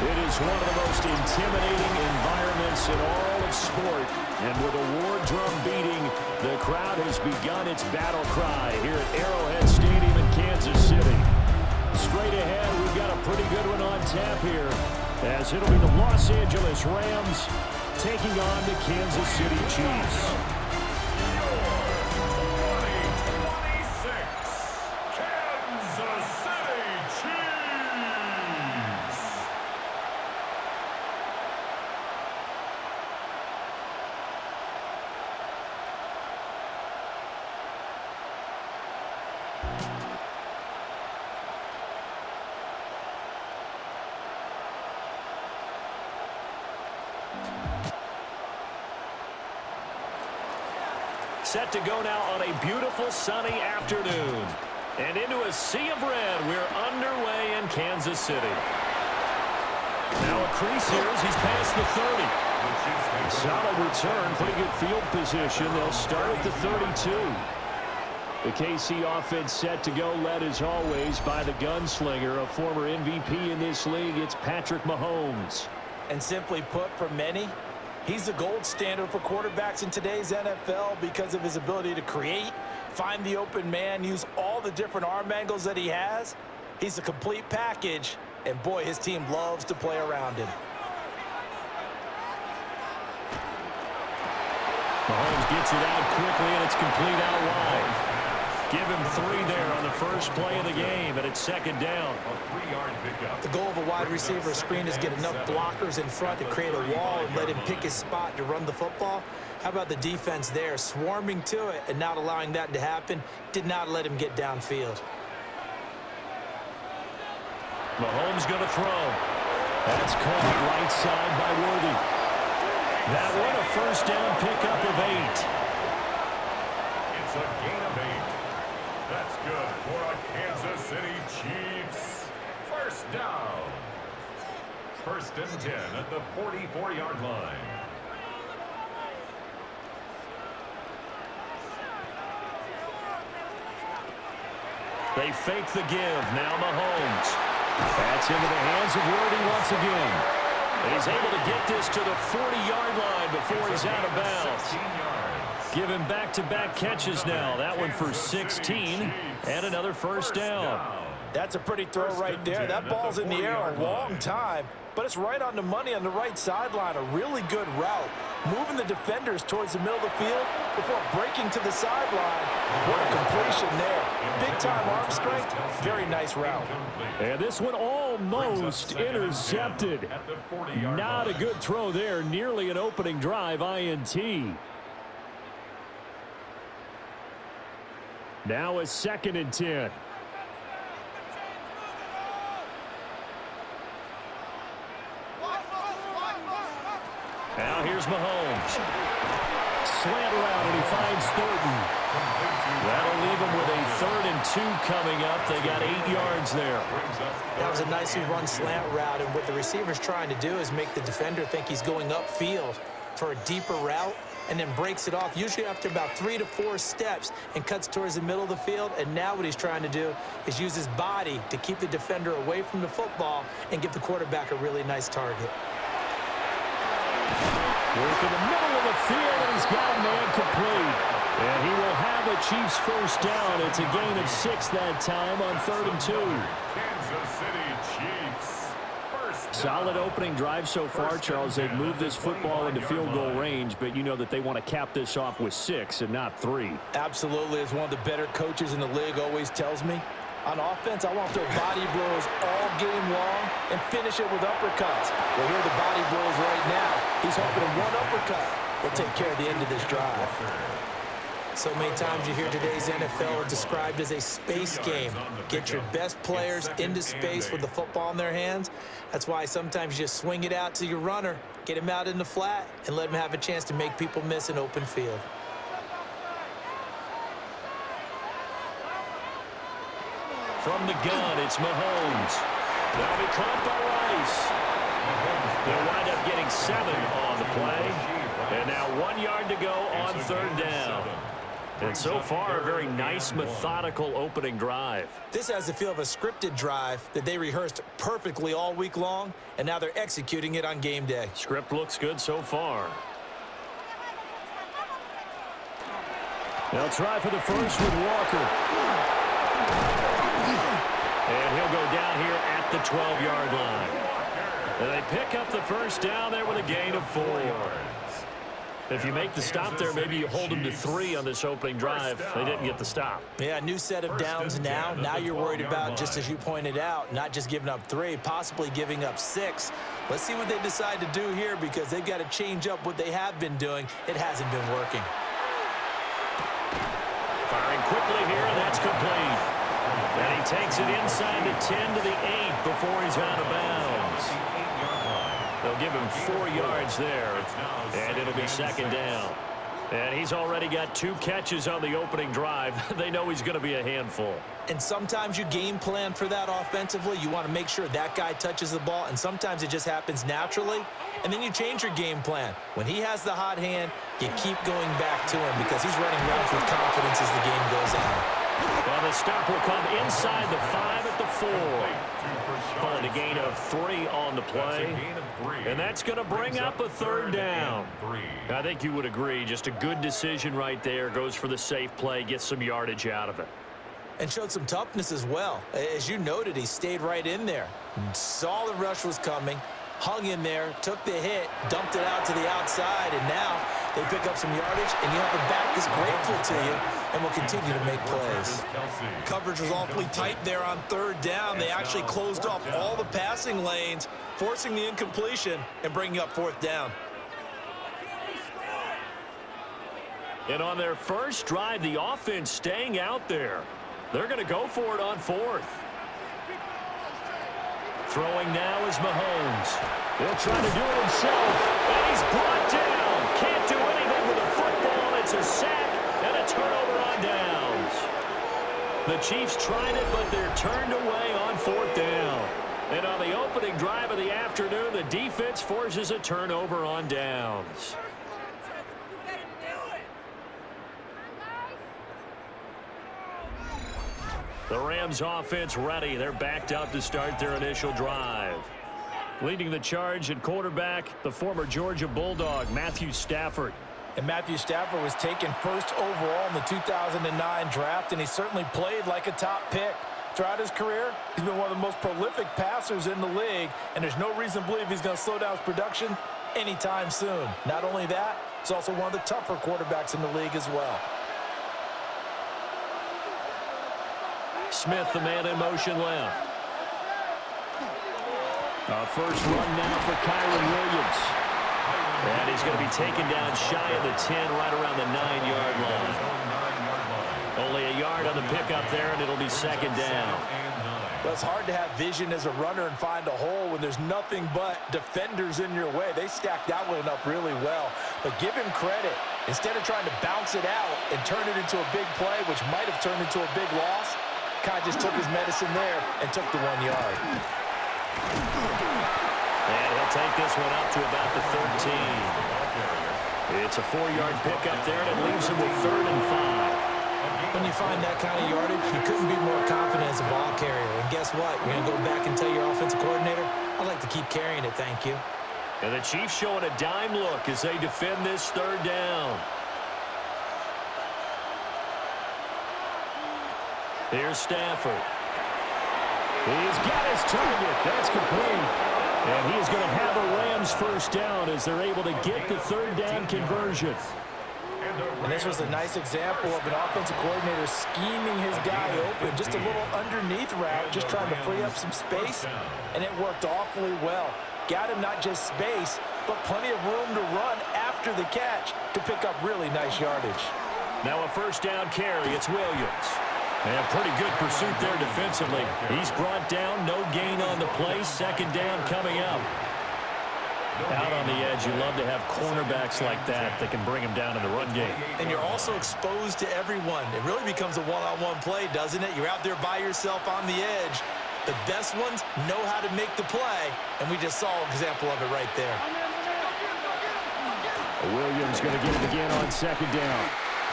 It is one of the most intimidating environments in all of sport. And with a war drum beating, the crowd has begun its battle cry here at Arrowhead Stadium in Kansas City. Straight ahead, we've got a pretty good one on tap here, as it'll be the Los Angeles Rams taking on the Kansas City Chiefs. Set to go now on a beautiful sunny afternoon. And into a sea of red, we're underway in Kansas City. Now a crease here as he's past the 30. Solid return, pretty good field position. They'll start at the 32. The KC offense set to go, led as always by the gunslinger, a former MVP in this league. It's Patrick Mahomes. And simply put, for many, he's the gold standard for quarterbacks in today's NFL because of his ability to create, find the open man, use all the different arm angles that he has. He's a complete package, and boy, his team loves to play around him. Mahomes gets it out quickly, and it's complete out wide. Give him 3 there on the first play of the game, and it's second down. The goal of a wide receiver screen is get enough blockers in front to create a wall and let him pick his spot to run the football. How about the defense there, swarming to it and not allowing that to happen? Did not let him get downfield. Mahomes going to throw. That's caught right side by Worthy. That one a first down pickup of 8. It's a gain of 8. That's good for a Kansas City Chiefs. First down. 1st and 10 at the 44-yard line. They fake the give. Now Mahomes. That's into the hands of Worthy once again. And he's able to get this to the 40-yard line before he's out of bounds. Give him back-to-back catches now. That one for 16 and another first down. That's a pretty throw right there. That ball's in the air a long time, but it's right on the money on the right sideline. A really good route. Moving the defenders towards the middle of the field before breaking to the sideline. What a completion there. Big-time arm strength. Very nice route. And this one almost intercepted. Not a good throw there. Nearly an opening drive INT. Now a 2nd and 10. Now here's Mahomes. Slant route, and he finds Thornton. That'll leave him with a 3rd and 2 coming up. They got 8 yards there. That was a nicely run slant route, and what the receiver's trying to do is make the defender think he's going upfield for a deeper route, and then breaks it off, usually after about 3 to 4 steps, and cuts towards the middle of the field. And now what he's trying to do is use his body to keep the defender away from the football and give the quarterback a really nice target. Work in the middle of the field, and he's got a man complete. And he will have a Chiefs first down. It's a gain of 6 that time on 3rd and 2. Kansas City Chiefs. Solid opening drive so far, Charles. They've moved this football into field goal range, but you know that they want to cap this off with 6 and not 3. Absolutely. As one of the better coaches in the league always tells me, on offense, I want to throw body blows all game long and finish it with uppercuts. Well, here are the body blows right now. He's hoping one uppercut will take care of the end of this drive. So many times you hear today's NFL described as a space game. Get your best players into space with the football in their hands. That's why sometimes you just swing it out to your runner, get him out in the flat, and let him have a chance to make people miss an open field. From the gun, it's Mahomes. That'll be caught by Rice. They'll wind up getting 7 on the play. And now 1 yard to go on 3rd down. And so far, a very nice, methodical opening drive. This has the feel of a scripted drive that they rehearsed perfectly all week long, and now they're executing it on game day. Script looks good so far. They'll try for the first with Walker. And he'll go down here at the 12-yard line. And they pick up the first down there with a gain of 4. If you make the stop there, maybe you hold them to 3 on this opening drive. They didn't get the stop. Yeah, new set of downs now. Now you're worried about, just as you pointed out, not just giving up 3, possibly giving up 6. Let's see what they decide to do here, because they've got to change up what they have been doing. It hasn't been working. Firing quickly here, and that's complete. And he takes it inside the 10 to the 8 before he's out of bounds. They'll give him 4 yards there, and it'll be second down. And he's already got 2 catches on the opening drive. They know he's going to be a handful. And sometimes you game plan for that offensively. You want to make sure that guy touches the ball, and sometimes it just happens naturally. And then you change your game plan. When he has the hot hand, you keep going back to him because he's running routes with confidence as the game goes on. Well, the stop will come inside the 5 at the 4. Calling a gain of 3 on the play. And that's going to bring up a 3rd down. I think you would agree, just a good decision right there. Goes for the safe play, gets some yardage out of it. And showed some toughness as well. As you noted, he stayed right in there. Saw the rush was coming, hung in there, took the hit, dumped it out to the outside, and now they pick up some yardage, and you have a back that's grateful to you and will continue to make plays. Coverage was awfully tight there on 3rd down. They actually closed off all the passing lanes, forcing the incompletion and bringing up 4th down. And on their first drive, the offense staying out there. They're going to go for it on 4th. Throwing now is Mahomes. He'll try to do it himself, and he's brought down. Can't do anything with the football. It's a sack and a turnover on downs. The Chiefs tried it, but they're turned away on 4th down. And on the opening drive of the afternoon, the defense forces a turnover on downs. The Rams offense ready. They're backed up to start their initial drive. Leading the charge at quarterback, the former Georgia Bulldog, Matthew Stafford. And Matthew Stafford was taken first overall in the 2009 draft, and he certainly played like a top pick. Throughout his career, he's been one of the most prolific passers in the league, and there's no reason to believe he's going to slow down his production anytime soon. Not only that, he's also one of the tougher quarterbacks in the league as well. Smith, the man in motion left. First run now for Kyron Williams. And he's going to be taken down shy of the 10, right around the 9-yard line. Only a yard on the pickup there, and it'll be second down. Well, it's hard to have vision as a runner and find a hole when there's nothing but defenders in your way. They stacked that one up really well. But give him credit. Instead of trying to bounce it out and turn it into a big play, which might have turned into a big loss, Kai just took his medicine there and took the 1 yard. And he'll take this one up to about the 13. It's a 4-yard pickup there, and it leaves him with 3rd and 5. When you find that kind of yardage, you couldn't be more confident as a ball carrier. And guess what? You're going to go back and tell your offensive coordinator, I'd like to keep carrying it, thank you. And the Chiefs showing a dime look as they defend this 3rd down. Here's Stafford. He's got his target. That's complete. And he's going to have a Rams first down as they're able to get the 3rd down conversion. And this was a nice example of an offensive coordinator scheming his guy open. Just a little underneath route, just trying to free up some space. And it worked awfully well. Got him not just space, but plenty of room to run after the catch to pick up really nice yardage. Now a first down carry. It's Williams. And pretty good pursuit there defensively. He's brought down, no gain on the play. Second down coming up. Out on the edge, you love to have cornerbacks like that that can bring him down in the run game. And you're also exposed to everyone. It really becomes a one-on-one play, doesn't it? You're out there by yourself on the edge. The best ones know how to make the play, and we just saw an example of it right there. Williams going to get it again on second down.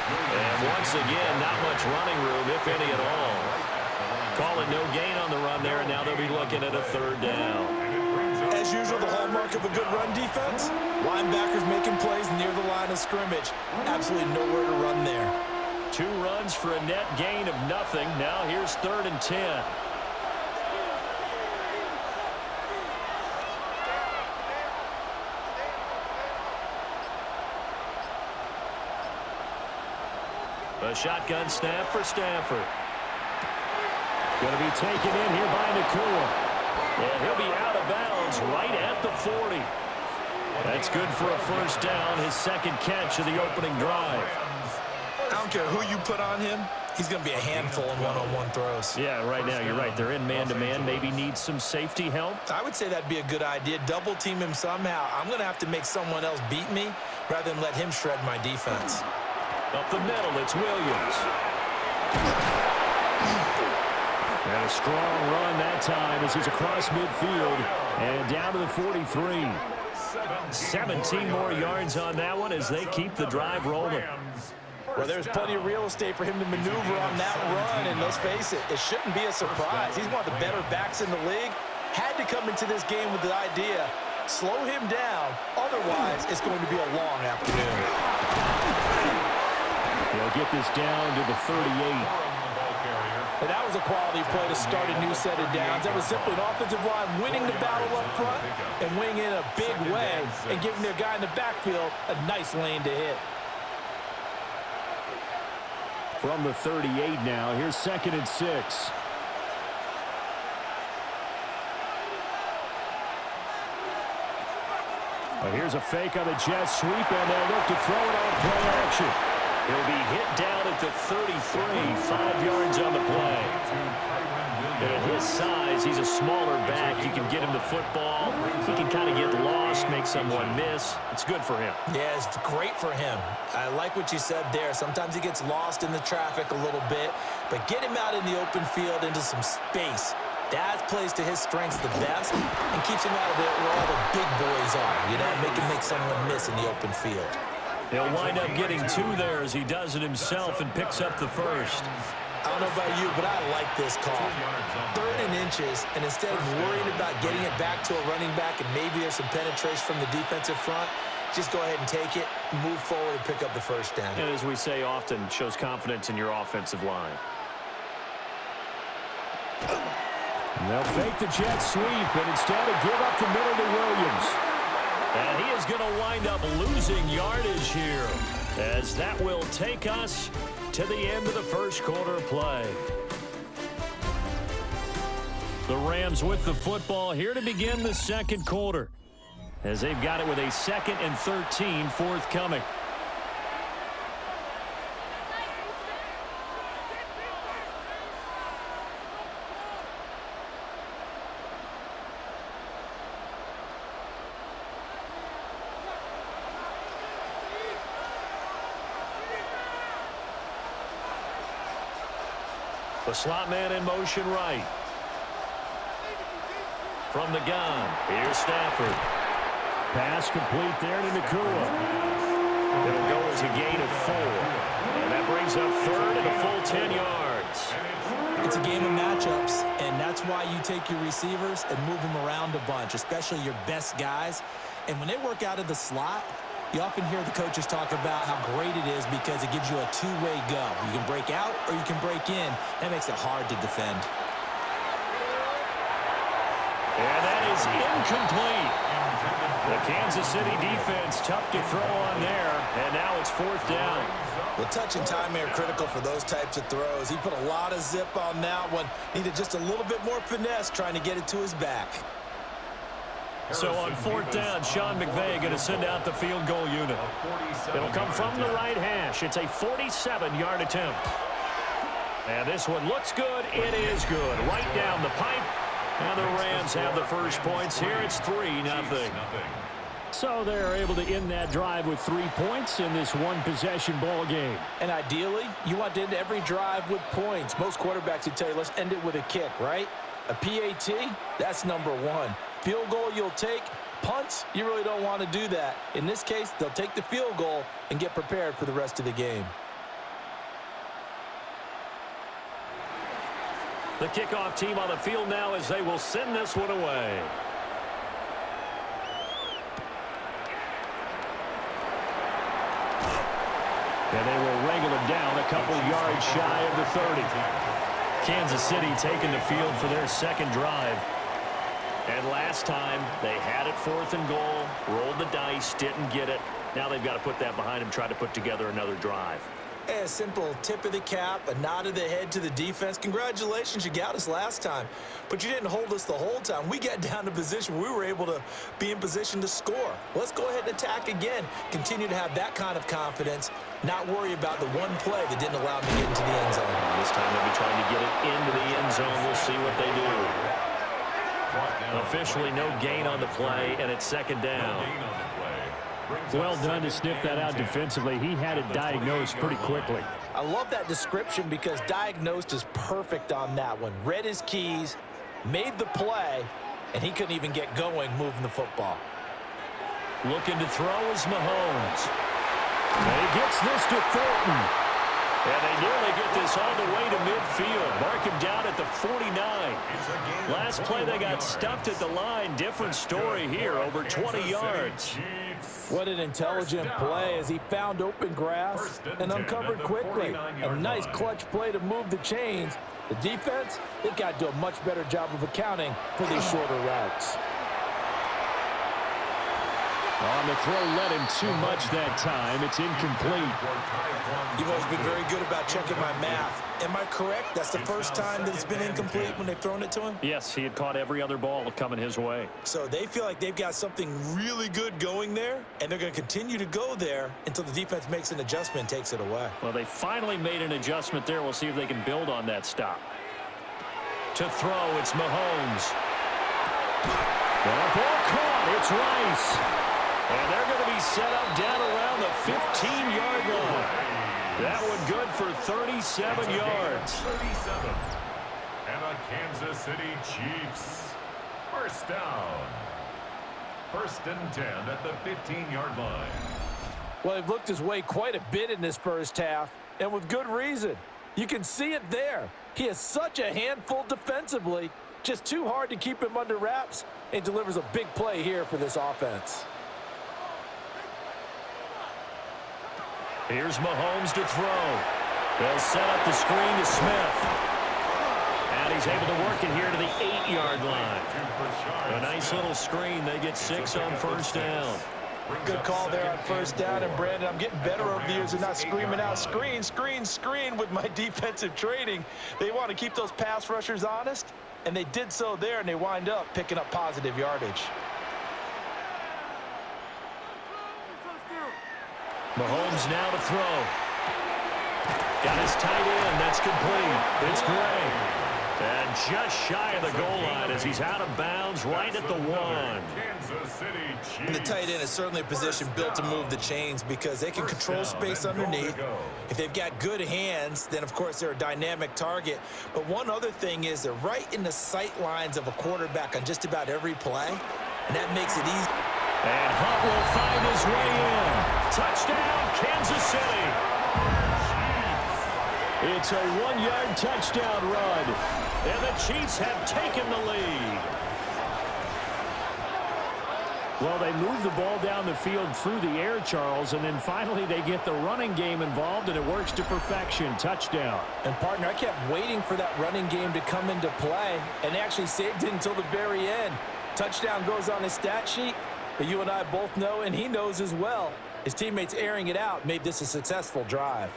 And once again, not much running room, if any at all. Call it no gain on the run there, and now they'll be looking at a third down. As usual, the hallmark of a good run defense, linebackers making plays near the line of scrimmage. Absolutely nowhere to run there. 2 runs for a net gain of nothing. Now here's 3rd and 10. A shotgun snap for Stafford. Going to be taken in here by Nakua. And he'll be out of bounds right at the 40. That's good for a first down, his second catch of the opening drive. I don't care who you put on him. He's going to be a handful in one-on-one throws. Yeah, right now, you're right. They're in man-to-man. Maybe needs some safety help. I would say that'd be a good idea. Double team him somehow. I'm going to have to make someone else beat me rather than let him shred my defense. Up the middle, it's Williams. And a strong run that time as he's across midfield and down to the 43. 17 more yards on that one as they keep the drive rolling. Well, there's plenty of real estate for him to maneuver on that run, and let's face it, it shouldn't be a surprise. He's one of the better backs in the league. Had to come into this game with the idea, slow him down, otherwise it's going to be a long afternoon. They'll get this down to the 38. And that was a quality play to start a new set of downs. That was simply an offensive line winning the battle up front and winning in a big way and giving their guy in the backfield a nice lane to hit. From the 38 now, here's 2nd and 6. Well, here's a fake on the jet sweep, and they'll look to throw it on play action. He'll be hit down at the 33, 5 yards on the play. And at his size, he's a smaller back. You can get him the football. He can kind of get lost, make someone miss. It's good for him. Yeah, it's great for him. I like what you said there. Sometimes he gets lost in the traffic a little bit, but get him out in the open field into some space. That plays to his strengths the best and keeps him out of there where all the big boys are. You know, make someone miss in the open field. He'll wind up getting 2 there as he does it himself and picks up the first. I don't know about you, but I like this call. 3rd and inches, and instead of worrying about getting it back to a running back and maybe there's some penetration from the defensive front, just go ahead and take it, move forward, and pick up the first down. And as we say often, shows confidence in your offensive line. And they'll fake the jet sweep, and instead of give up the middle to Williams. And he is going to wind up losing yardage here, as that will take us to the end of the first quarter play. The Rams with the football here to begin the second quarter, as they've got it with a 2nd and 13 forthcoming. The slot man in motion right. From the gun, here's Stafford. Pass complete there to Nakua. It'll go as a gain of 4. And that brings up 3rd and a full 10 yards. It's a game of matchups, and that's why you take your receivers and move them around a bunch, especially your best guys. And when they work out of the slot, you often hear the coaches talk about how great it is because it gives you a two-way go. You can break out or you can break in. That makes it hard to defend. And that is incomplete. The Kansas City defense tough to throw on there, and now it's 4th down. Well, touch and timing are critical for those types of throws. He put a lot of zip on that one. Needed just a little bit more finesse trying to get it to his back. So on 4th down, Sean McVay going to send out the field goal unit. It'll come from the right hash. It's a 47-yard attempt. And this one looks good. It is good. Right down the pipe. And the Rams have the first points here. It's 3-0. So they're able to end that drive with 3 points in this one-possession ball game. And ideally, you want to end every drive with points. Most quarterbacks would tell you, let's end it with a kick, right? A PAT, that's number 1. Field goal you'll take. Punts, you really don't want to do that. In this case, they'll take the field goal and get prepared for the rest of the game. The kickoff team on the field now as they will send this one away. And they will wrangle it down a couple yards shy of the 30. Kansas City taking the field for their second drive. And last time, they had it 4th and goal, rolled the dice, didn't get it. Now they've got to put that behind them, try to put together another drive. A simple tip of the cap, a nod of the head to the defense. Congratulations, you got us last time, but you didn't hold us the whole time. We got down to position. We were able to be in position to score. Let's go ahead and attack again. Continue to have that kind of confidence, not worry about the one play that didn't allow them to get into the end zone. This time they'll be trying to get it into the end zone. We'll see what they do. Officially no gain on the play, and it's second down. Well done to sniff that out defensively. He had it diagnosed pretty quickly. I love that description because diagnosed is perfect on that one. Read his keys, made the play, and he couldn't even get going moving the football. Looking to throw is Mahomes. And he gets this to Thornton. And they nearly get this all the way to midfield. Mark him down at the 49. Last play they got stuffed at the line. Different story here, over 20 yards. What an intelligent play as he found open grass and uncovered quickly. A nice clutch play to move the chains. The defense, they've got to do a much better job of accounting for these shorter routes. On the throw, let him too much that time. It's incomplete. You've always been very good about checking my math. Am I correct? That's the first time that it's been incomplete when they've thrown it to him? Yes, he had caught every other ball coming his way. So they feel like they've got something really good going there, and they're going to continue to go there until the defense makes an adjustment and takes it away. Well, they finally made an adjustment there. We'll see if they can build on that stop. To throw, it's Mahomes. The ball caught. It's Rice. And they're going to be set up down around the 15-yard line. That one good for 37 yards. 37. And the Kansas City Chiefs. First down. 1st and 10 at the 15-yard line. Well, they've looked his way quite a bit in this first half, and with good reason. You can see it there. He has such a handful defensively. Just too hard to keep him under wraps, and delivers a big play here for this offense. Here's Mahomes to throw. They'll set up the screen to Smith. And he's able to work it here to the 8-yard line. A nice little screen. They get 6 on first down. Good call there on first down. And, Brandon, I'm getting better over the years of not screaming out screen, screen, screen with my defensive training. They want to keep those pass rushers honest, and they did so there, and they wind up picking up positive yardage. Mahomes now to throw. Got his tight end. That's complete. It's Gray. And just shy of the goal line as he's out of bounds right at the 1. And the tight end is certainly a position built to move the chains because they can control space underneath. If they've got good hands, then, of course, they're a dynamic target. But one other thing is they're right in the sight lines of a quarterback on just about every play, and that makes it easy. And Hunt will find his way in. Touchdown, Kansas City. It's a 1-yard touchdown run. And the Chiefs have taken the lead. Well, they move the ball down the field through the air, Charles, and then finally they get the running game involved, and it works to perfection. Touchdown. And, partner, I kept waiting for that running game to come into play and actually saved it until the very end. Touchdown goes on his stat sheet. But you and I both know, and he knows as well, his teammates airing it out made this a successful drive.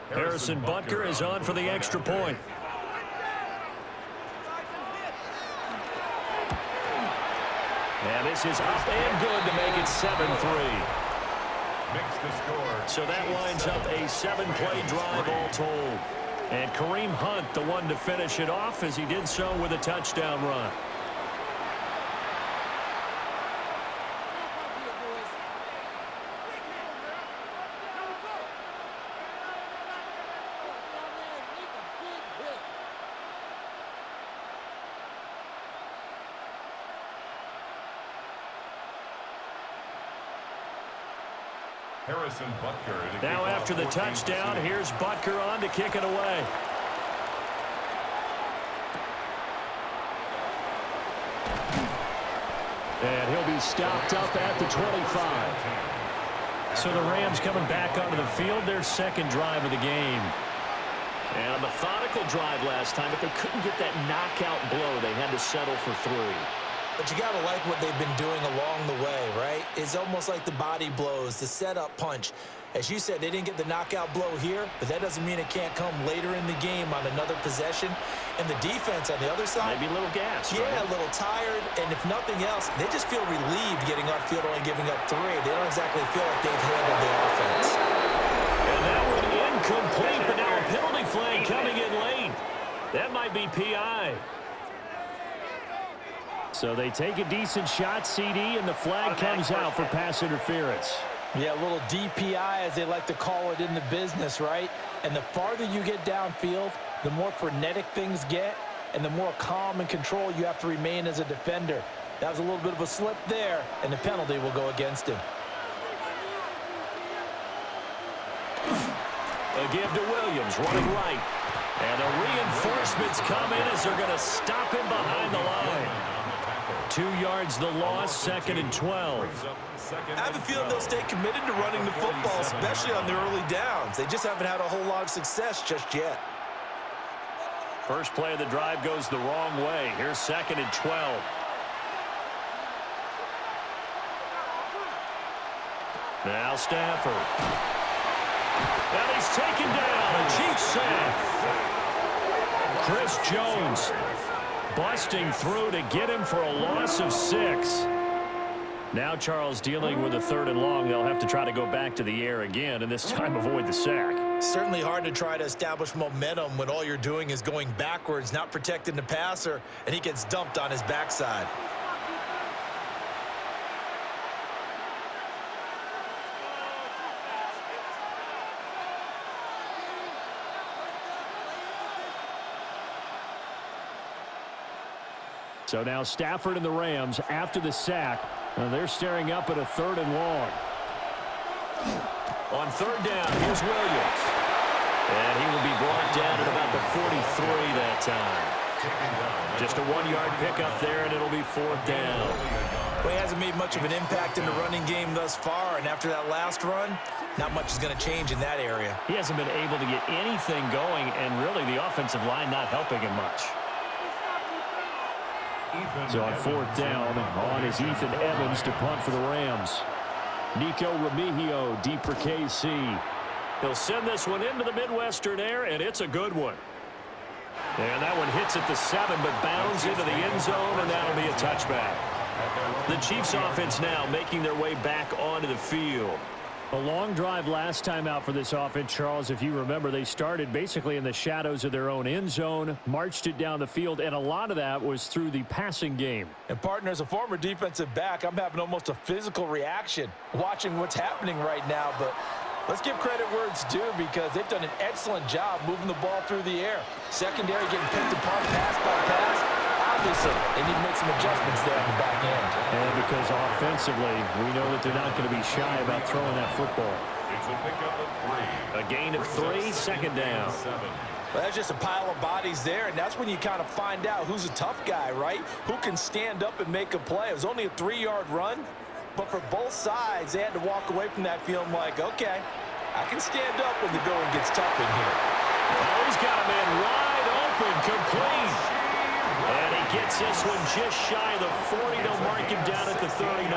Harrison Butker is on for the extra point. And this is up and good to make it 7-3. So that lines up a 7-play drive all told. And Kareem Hunt, the one to finish it off, as he did so with a touchdown run. Now after the touchdown, here's Butker on to kick it away. And he'll be stopped up at the 25. So the Rams coming back onto the field, their second drive of the game. And a methodical drive last time, but they couldn't get that knockout blow. They had to settle for 3. But you got to like what they've been doing along the way, right? It's almost like the body blows, the setup punch. As you said, they didn't get the knockout blow here, but that doesn't mean it can't come later in the game on another possession. And the defense on the other side, maybe a little gas. Yeah, right? a little tired. And if nothing else, they just feel relieved getting off field, only giving up 3. They don't exactly feel like they've handled the offense. And that one incomplete, but now a penalty flag coming in late. That might be PI. So they take a decent shot, CD, and the flag comes out for pass interference. Yeah, a little DPI, as they like to call it in the business, right? And the farther you get downfield, the more frenetic things get, and the more calm and control you have to remain as a defender. That was a little bit of a slip there, and the penalty will go against him. A give to Williams, running right. And the reinforcements come in as they're going to stop him behind the line. 2 yards the loss, 2nd and 12. I have a feeling they'll stay committed to running the football, especially on the early downs. They just haven't had a whole lot of success just yet. First play of the drive goes the wrong way. Here's 2nd and 12. Now Stafford. And he's taken down. A Chiefs sack. Chris Jones busting through to get him for a loss of 6. Now Charles dealing with a 3rd and long. They'll have to try to go back to the air again, and this time avoid the sack. Certainly hard to try to establish momentum when all you're doing is going backwards, not protecting the passer, and he gets dumped on his backside. So now Stafford and the Rams, after the sack, they're staring up at a 3rd and long. On 3rd down, here's Williams. And he will be brought down at about the 43 that time. Just a 1-yard pickup there, and it'll be 4th down. Well, he hasn't made much of an impact in the running game thus far, and after that last run, not much is going to change in that area. He hasn't been able to get anything going, and really the offensive line not helping him much. So on 4th down, on is Ethan Evans to punt for the Rams. Nico Remigio deep for KC. He'll send this one into the Midwestern air, and it's a good one. And that one hits at the 7, but bounds into the end zone, and that'll be a touchback. The Chiefs offense now making their way back onto the field. A long drive last time out for this offense, Charles. If you remember, they started basically in the shadows of their own end zone, marched it down the field, and a lot of that was through the passing game. And, partner, as a former defensive back, I'm having almost a physical reaction watching what's happening right now. But let's give credit where it's due, because they've done an excellent job moving the ball through the air. Secondary getting picked apart pass by pass. Obviously, they need to make some adjustments there on the back end. And because offensively, we know that they're not going to be shy about throwing that football. It's a pickup of 3. A gain of 3, 2nd down. Well, that's just a pile of bodies there, and that's when you kind of find out who's a tough guy, right? Who can stand up and make a play. It was only a 3-yard run, but for both sides, they had to walk away from that feeling like, okay, I can stand up when the going gets tough in here. Oh, he's got a man wide open, complete. And he gets this one just shy of the 40. They'll mark him down at the 39.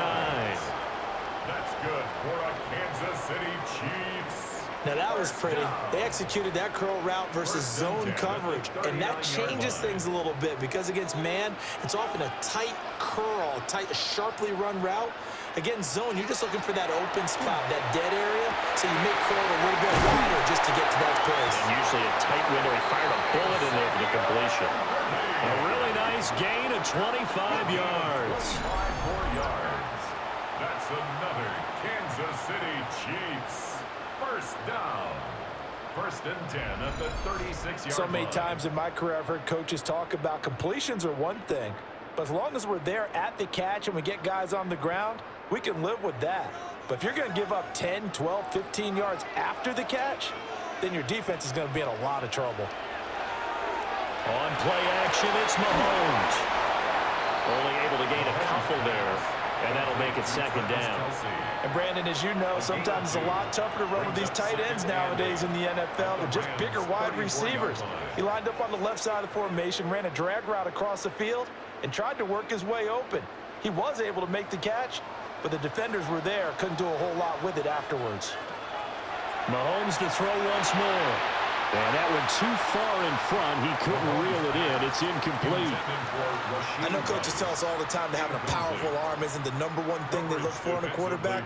That's good for a Kansas City Chiefs. Now that was pretty. They executed that curl route versus zone coverage, and that changes things a little bit, because against man, it's often a tight curl, tight, sharply run route. Against zone, you're just looking for that open spot, that dead area, so you make curl a little bit wider just to get to that place. And usually a tight window. He fired a bullet in there for the completion. A really nice gain of 25 yards. 5 more yards. That's another Kansas City Chiefs. 1st down. 1st and 10 at the 36-yard line. So many times in my career, I've heard coaches talk about completions are one thing, but as long as we're there at the catch and we get guys on the ground, we can live with that. But if you're going to give up 10, 12, 15 yards after the catch, then your defense is going to be in a lot of trouble. On play action, it's Mahomes. Only able to gain a couple tackle there, and that'll make it second down. And Brandon, as you know, sometimes it's a lot tougher to run with these tight ends nowadays in the NFL. They're just bigger wide receivers. He lined up on the left side of the formation, ran a drag route across the field, and tried to work his way open. He was able to make the catch, but the defenders were there, couldn't do a whole lot with it afterwards. Mahomes to throw once more. And that one too far in front. He couldn't reel it in. It's incomplete. I know coaches tell us all the time that having a powerful arm isn't the #1 thing they look for in a quarterback.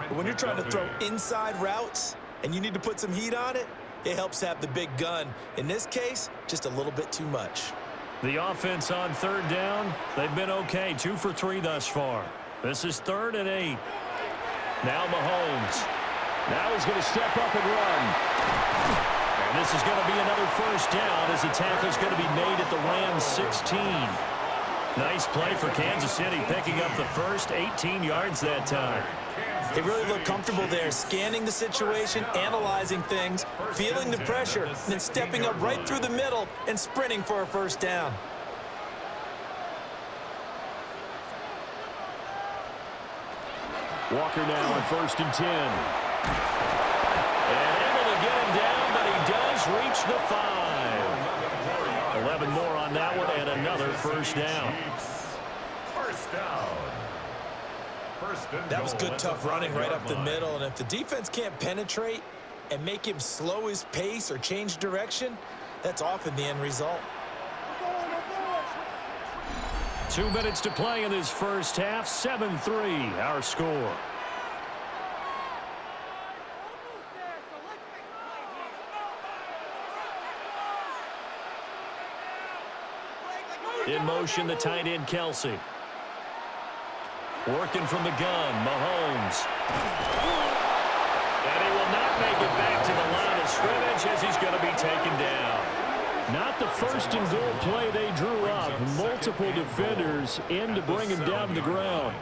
But when you're trying to throw inside routes and you need to put some heat on it, it helps have the big gun. In this case, just a little bit too much. The offense on third down, they've been okay. 2 for 3 thus far. This is 3rd and 8. Now Mahomes. Now he's going to step up and run. And this is going to be another first down as the tackle's going to be made at the Rams 16. Nice play for Kansas City, picking up the first 18 yards that time. They really look comfortable there, scanning the situation, analyzing things, feeling the pressure, and then stepping up right through the middle and sprinting for a first down. Walker now on 1st and 10. And able to get him down, but he does reach the 5. 11 more on that one, and another first down. First down. That was good, tough running right up the middle, and if the defense can't penetrate and make him slow his pace or change direction, that's often the end result. 2 minutes to play in this first half. 7-3, our score. In motion, the tight end, Kelsey. Working from the gun, Mahomes. And he will not make it back to the line of scrimmage as he's going to be taken down. Not the first and goal play they drew up. Multiple defenders in to bring him down to the ground.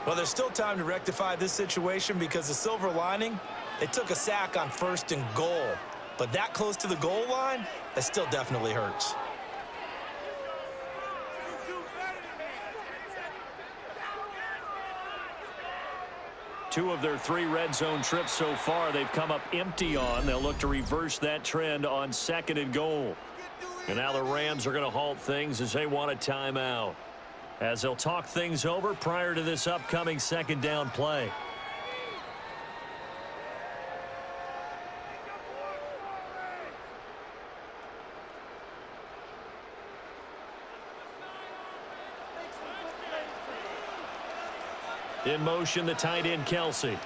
Well, there's still time to rectify this situation because the silver lining, they took a sack on 1st and goal. But that close to the goal line, that still definitely hurts. Two of their 3 red zone trips so far, they've come up empty on. They'll look to reverse that trend on 2nd and goal. And now the Rams are going to halt things as they want a timeout, as they'll talk things over prior to this upcoming 2nd down play. In motion, the tight end, Kelsey.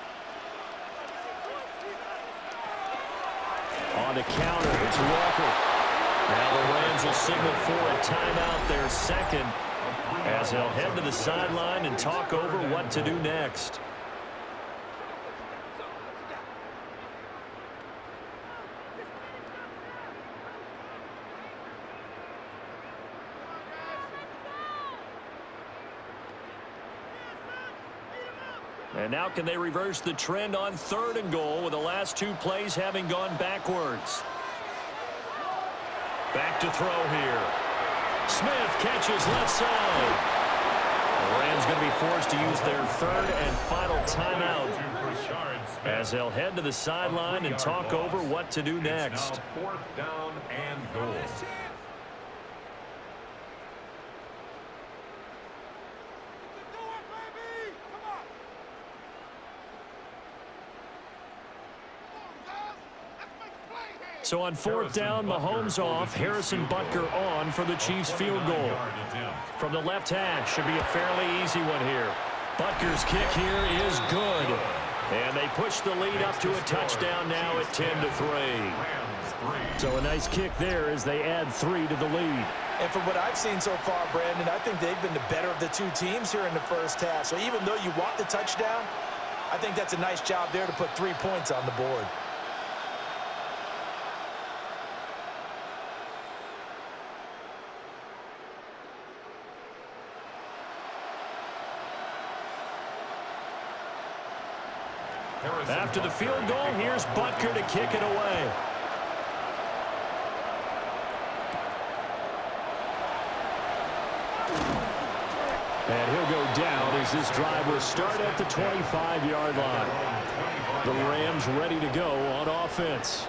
On the counter, it's Walker. Now the Rams will signal for a timeout, their 2nd, as they'll head to the sideline and talk over what to do next. And now can they reverse the trend on 3rd and goal with the last 2 plays having gone backwards? Back to throw here. Smith catches left side. The Rams going to be forced to use their 3rd and final timeout as they'll head to the sideline and talk over what to do next. 4th down and goal. So on 4th down, Mahomes off, Harrison Butker on for the Chiefs field goal. From the left hash, should be a fairly easy one here. Butker's kick here is good. And they push the lead up to a touchdown now at 10-3. So a nice kick there as they add 3 to the lead. And from what I've seen so far, Brandon, I think they've been the better of the 2 teams here in the first half. So even though you want the touchdown, I think that's a nice job there to put 3 points on the board. After the field goal, here's Butker to kick it away. And he'll go down as this drive will start at the 25-yard line. The Rams ready to go on offense.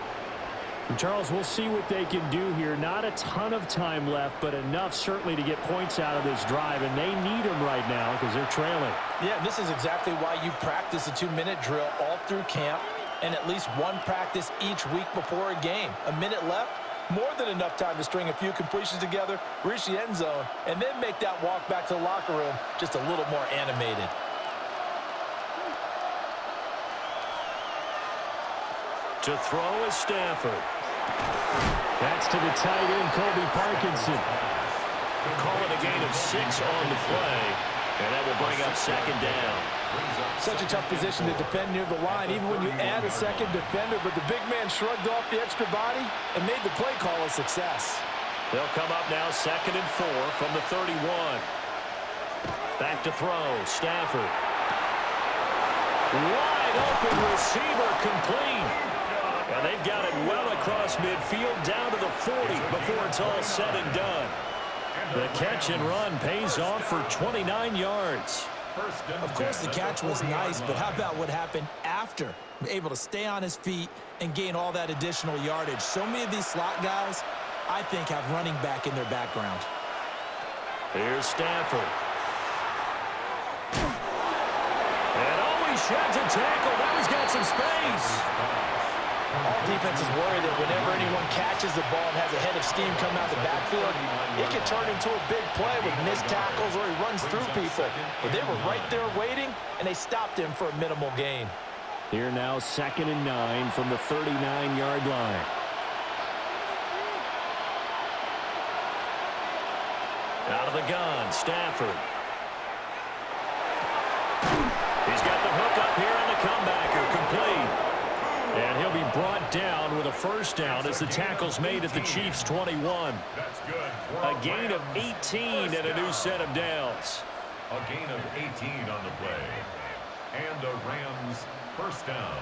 And Charles, we'll see what they can do here. Not a ton of time left, but enough certainly to get points out of this drive, and they need them right now because they're trailing. Yeah, this is exactly why you practice a 2-minute drill all through camp and at least one practice each week before a game. A minute left, more than enough time to string a few completions together, reach the end zone, and then make that walk back to the locker room just a little more animated. To throw is Stafford. That's to the tight end, Colby Parkinson. Call it a gain of 6 on the play, and that will bring up second down. Such a tough position to defend near the line, even when you add a second defender, but the big man shrugged off the extra body and made the play call a success. They'll come up now 2nd and 4 from the 31. Back to throw, Stafford. Wide open receiver, complete. And they've got it well across midfield down to the 40 before it's all said and done. The catch and run pays off for 29 yards. Of course, the catch was nice, but how about what happened after? Able to stay on his feet and gain all that additional yardage. So many of these slot guys, I think, have running back in their background. Here's Stafford. And always sheds a tackle. Now he's got some space. All defenses worry that whenever anyone catches the ball and has a head of steam coming out the backfield, it can turn into a big play with missed tackles or he runs through people. But they were right there waiting, and they stopped him for a minimal gain. Here now 2nd and 9 from the 39-yard line. Out of the gun, Stafford. He's got the hook up here on the comebacker, complete. And he'll be brought down with a first down as the tackle's made at the Chiefs' 21. That's good. A gain of 18 and a new set of downs. A gain of 18 on the play. And a Rams first down.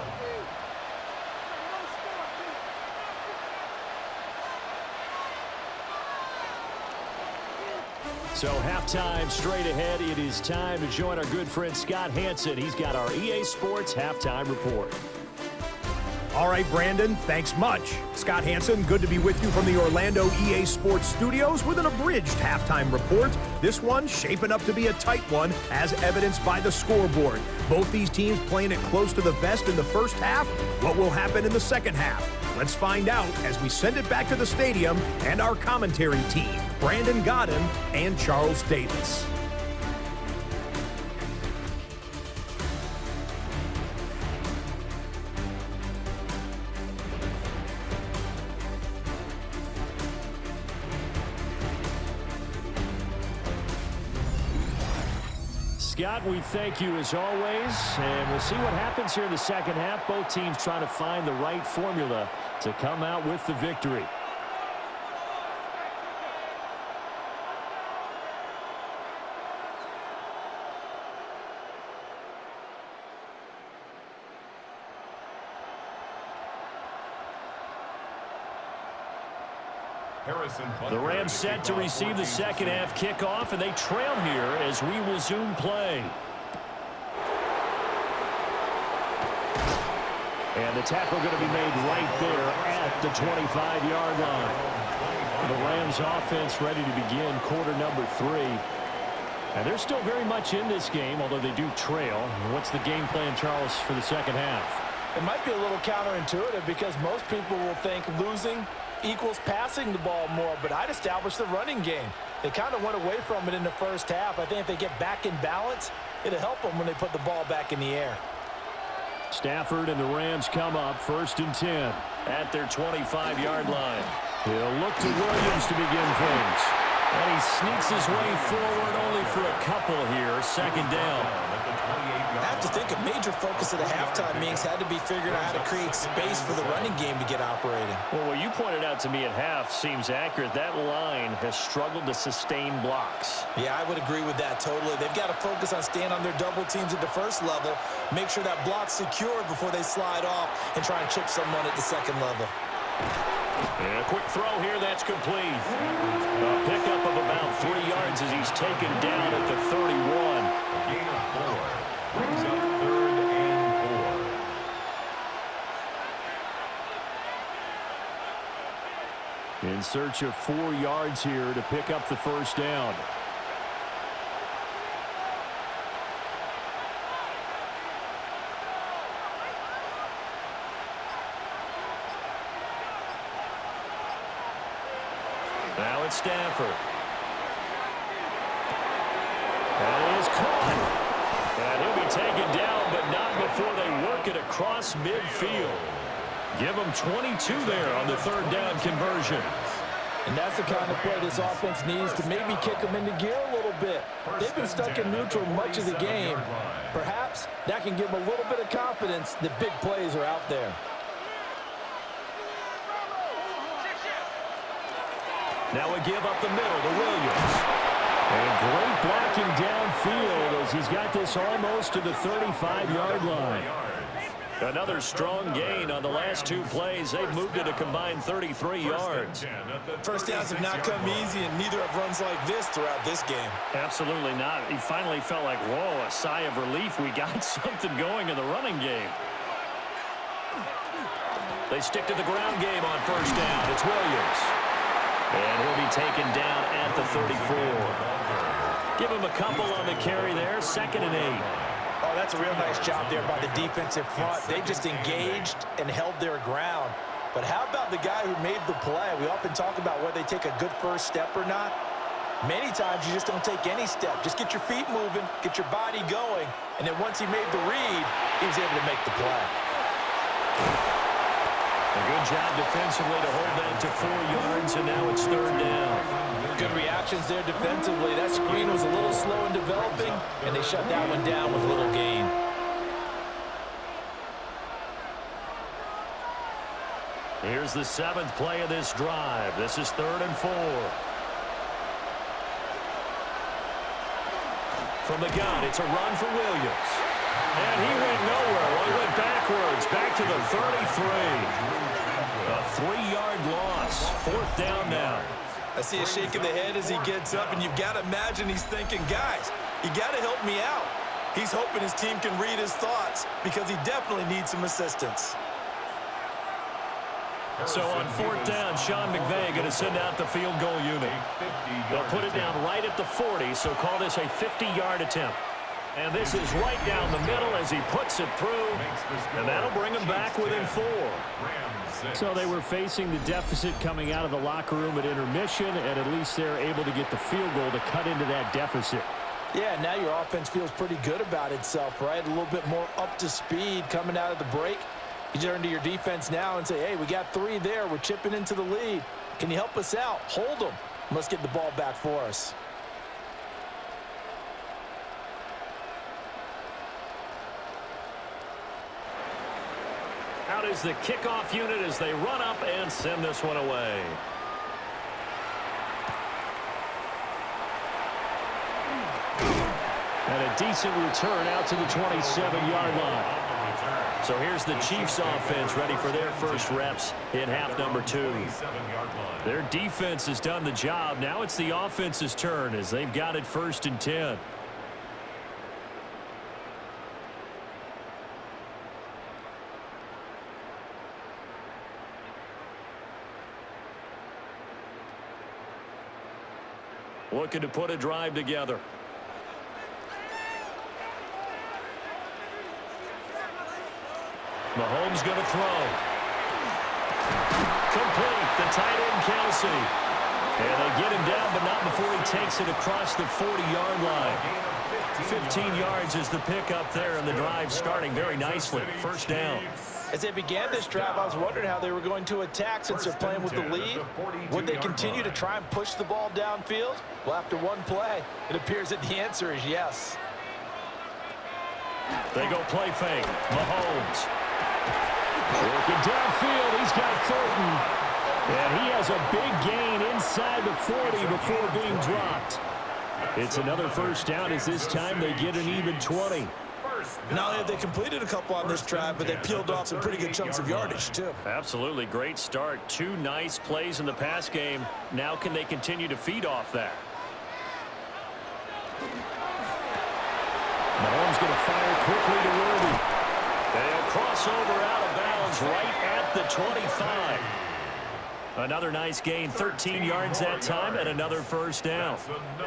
So halftime straight ahead. It is time to join our good friend Scott Hanson. He's got our EA Sports halftime report. All right, Brandon, thanks much. Scott Hanson, good to be with you from the Orlando EA Sports Studios with an abridged halftime report. This one shaping up to be a tight one, as evidenced by the scoreboard. Both these teams playing it close to the vest in the first half. What will happen in the second half? Let's find out as we send it back to the stadium and our commentary team, Brandon Godden and Charles Davis. Scott, we thank you as always, and we'll see what happens here in the second half. Both teams trying to find the right formula to come out with the victory. The Rams set to receive the second half kickoff, and they trail here as we resume play. And the tackle going to be made right there at the 25-yard line. The Rams offense ready to begin quarter number 3. And they're still very much in this game, although they do trail. What's the game plan, Charles, for the second half? It might be a little counterintuitive because most people will think losing equals passing the ball more, but I'd establish the running game. They kind of went away from it in the first half. I think if they get back in balance, it'll help them when they put the ball back in the air. Stafford and the Rams come up 1st and 10 at their 25-yard line. He'll look to Williams to begin things. And he sneaks his way forward only for a couple here. Second down. I have to think a major focus of the halftime meetings had to be figuring out how to create space for the running game to get operating. Well, what you pointed out to me at half seems accurate. That line has struggled to sustain blocks. Yeah, I would agree with that totally. They've got to focus on staying on their double teams at the first level, make sure that block's secured before they slide off and try and chip someone at the second level. And a quick throw here, that's complete. A pickup of about 3 yards as he's taken down at the 31. search of 4 yards here to pick up the first down. Now it's Stafford. And it is caught. And he'll be taken down, but not before they work it across midfield. Give them 22 there on the third down conversion. And that's the kind of play this offense needs to maybe kick them into gear a little bit. They've been stuck in neutral much of the game. Perhaps that can give them a little bit of confidence that big plays are out there. Now a give up the middle to Williams. And great blocking downfield as he's got this almost to the 35-yard line. Another strong gain on the last 2 plays. They've moved it a combined 33 yards. First downs have not come easy, and neither have runs like this throughout this game. Absolutely not. He finally felt like, whoa, a sigh of relief. We got something going in the running game. They stick to the ground game on first down. It's Williams. And he'll be taken down at the 34. Give him a couple on the carry there. 2nd and 8. Oh, that's a real nice job there by the defensive front. They just engaged and held their ground. But how about the guy who made the play? We often talk about whether they take a good first step or not. Many times you just don't take any step. Just get your feet moving, get your body going, and then once he made the read, he was able to make the play. A good job defensively to hold that to 4 yards, and now it's third down. Good reactions there defensively. That screen was a little slow in developing, and they shut that one down with little gain. Here's the 7th play of this drive. This is 3rd and 4. From the gun, it's a run for Williams. And he went nowhere. Well, he went backwards, back to the 33. A 3-yard loss. 4th down now. I see a shake of the head as he gets up, and you've got to imagine he's thinking, guys, you got to help me out. He's hoping his team can read his thoughts because he definitely needs some assistance. So on 4th down, Sean McVay going to send out the field goal unit. They'll put it down right at the 40, so call this a 50-yard attempt. And this is right down the middle as he puts it through, and that'll bring him back within 4. So they were facing the deficit coming out of the locker room at intermission, and at least they're able to get the field goal to cut into that deficit. Yeah, now your offense feels pretty good about itself, right? A little bit more up to speed coming out of the break. You turn to your defense now and say, hey, we got 3 there. We're chipping into the lead. Can you help us out? Hold them. Let's get the ball back for us. Out is the kickoff unit as they run up and send this one away. And a decent return out to the 27-yard line. So here's the Chiefs offense ready for their first reps in half number 2. Their defense has done the job. Now it's the offense's turn as they've got it 1st and 10. Looking to put a drive together. Mahomes going to throw. Complete. The tight end, Kelsey. And they get him down, but not before he takes it across the 40-yard line. 15 yards is the pickup there, and the drive starting very nicely. 1st down. As they began this drive, I was wondering how they were going to attack since they're playing with the lead. Would they continue to try and push the ball downfield? Well, after one play, it appears that the answer is yes. They go play fake. Mahomes. Working downfield. He's got Thornton. And he has a big gain inside the 40 before being dropped. It's another 1st down as this time they get an even 20. Not only have they completed a couple on this drive, but they peeled off some pretty good chunks of yardage, too. Absolutely. Great start. 2 nice plays in the pass game. Now can they continue to feed off that? Mahomes going to fire quickly to Worthy. They'll cross over out of bounds right at the 25. Another nice gain, 13 yards that time, and another first down.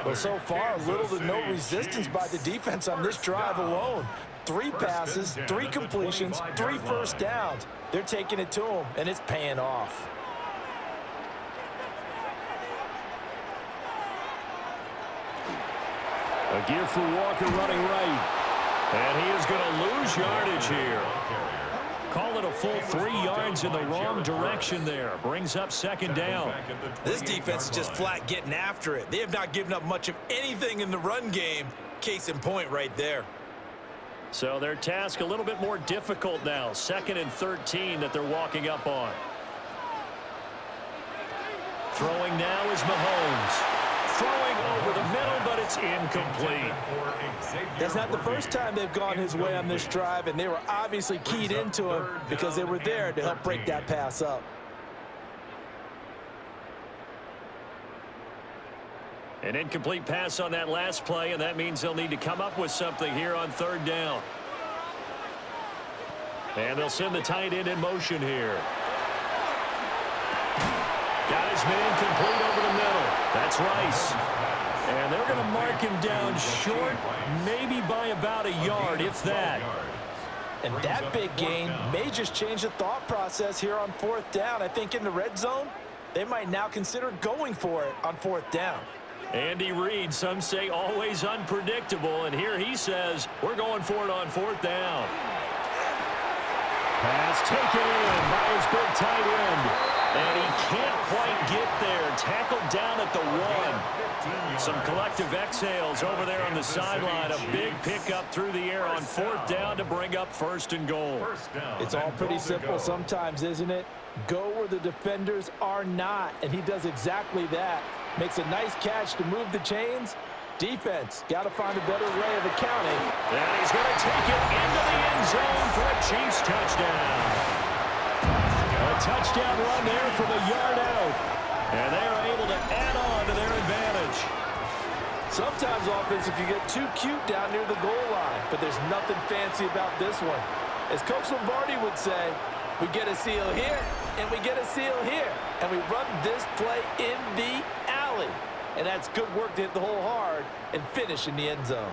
Well, so far, little to no resistance by the defense on this drive alone. 3 passes, 3 completions, 3 first downs. They're taking it to them, and it's paying off. A gear for Walker running right. And he is going to lose yardage here. Call it a full 3 yards in the wrong direction there. Brings up second down. This defense is just flat getting after it. They have not given up much of anything in the run game. Case in point right there. So their task a little bit more difficult now. 2nd and 13 that they're walking up on. Throwing now is Mahomes. Throwing over the middle, but it's incomplete. That's not the first time they've gone his way on this drive, and they were obviously keyed into him because they were there to help break that pass up. An incomplete pass on that last play, and that means they'll need to come up with something here on 3rd down. And they'll send the tight end in motion here. Got his man complete over the middle. That's Rice. And they're going to mark him down short, maybe by about a yard, if that. And that big gain may just change the thought process here on 4th down. I think in the red zone, they might now consider going for it on 4th down. Andy Reid, some say always unpredictable, and here he says, we're going for it on 4th down. Pass taken in by his big tight end. And he can't quite get there. Tackled down at the 1. Some collective exhales over there on the sideline. A big pickup through the air on 4th down to bring up 1st and goal. It's all pretty simple sometimes, isn't it? Go where the defenders are not, and he does exactly that. Makes a nice catch to move the chains. Defense got to find a better way of accounting. And he's going to take it into the end zone for a Chiefs touchdown. A touchdown run there from a yard out. And they are able to add on to their advantage. Sometimes offense can get too cute down near the goal line, but there's nothing fancy about this one. As Coach Lombardi would say, we get a seal here, and we get a seal here, and we run this play in the alley. And that's good work to hit the hole hard and finish in the end zone.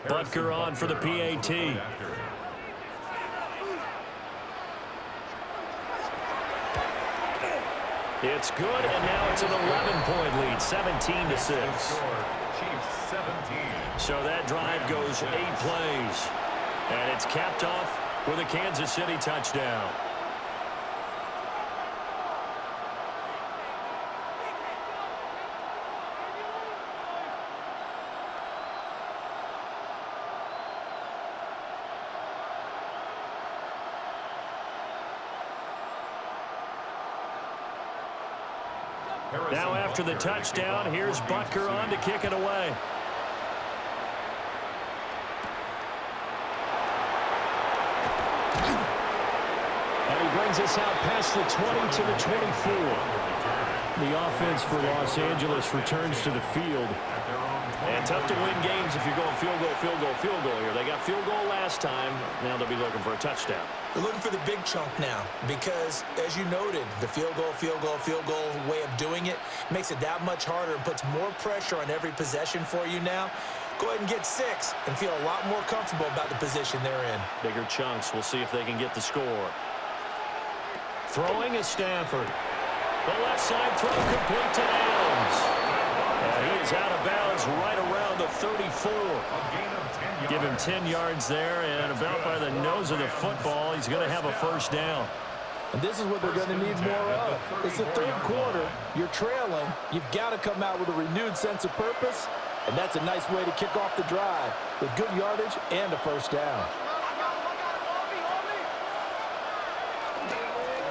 Butker on for the PAT. It's good, and now it's an 11-point lead, 17-6. So that drive goes 8 plays, and it's capped off with a Kansas City touchdown. Now after the touchdown, here's Butker on to kick it away. And he brings us out past the 20 to the 24. The offense for Los Angeles returns to the field. And tough to win games if you're going field goal, field goal, field goal here. They got field goal last time. Now they'll be looking for a touchdown. They're looking for the big chunk now because, as you noted, the field goal way of doing it makes it that much harder and puts more pressure on every possession for you now. Go ahead and get 6 and feel a lot more comfortable about the position they're in. Bigger chunks. We'll see if they can get the score. Throwing is Stafford. The left side throw complete to Adams. And he is out of bounds right around the 34. Give him 10 yards there, and about by the nose of the football, he's going to have a first down. And this is what they're going to need more of. It's the 3rd quarter. You're trailing. You've got to come out with a renewed sense of purpose, and that's a nice way to kick off the drive with good yardage and a first down.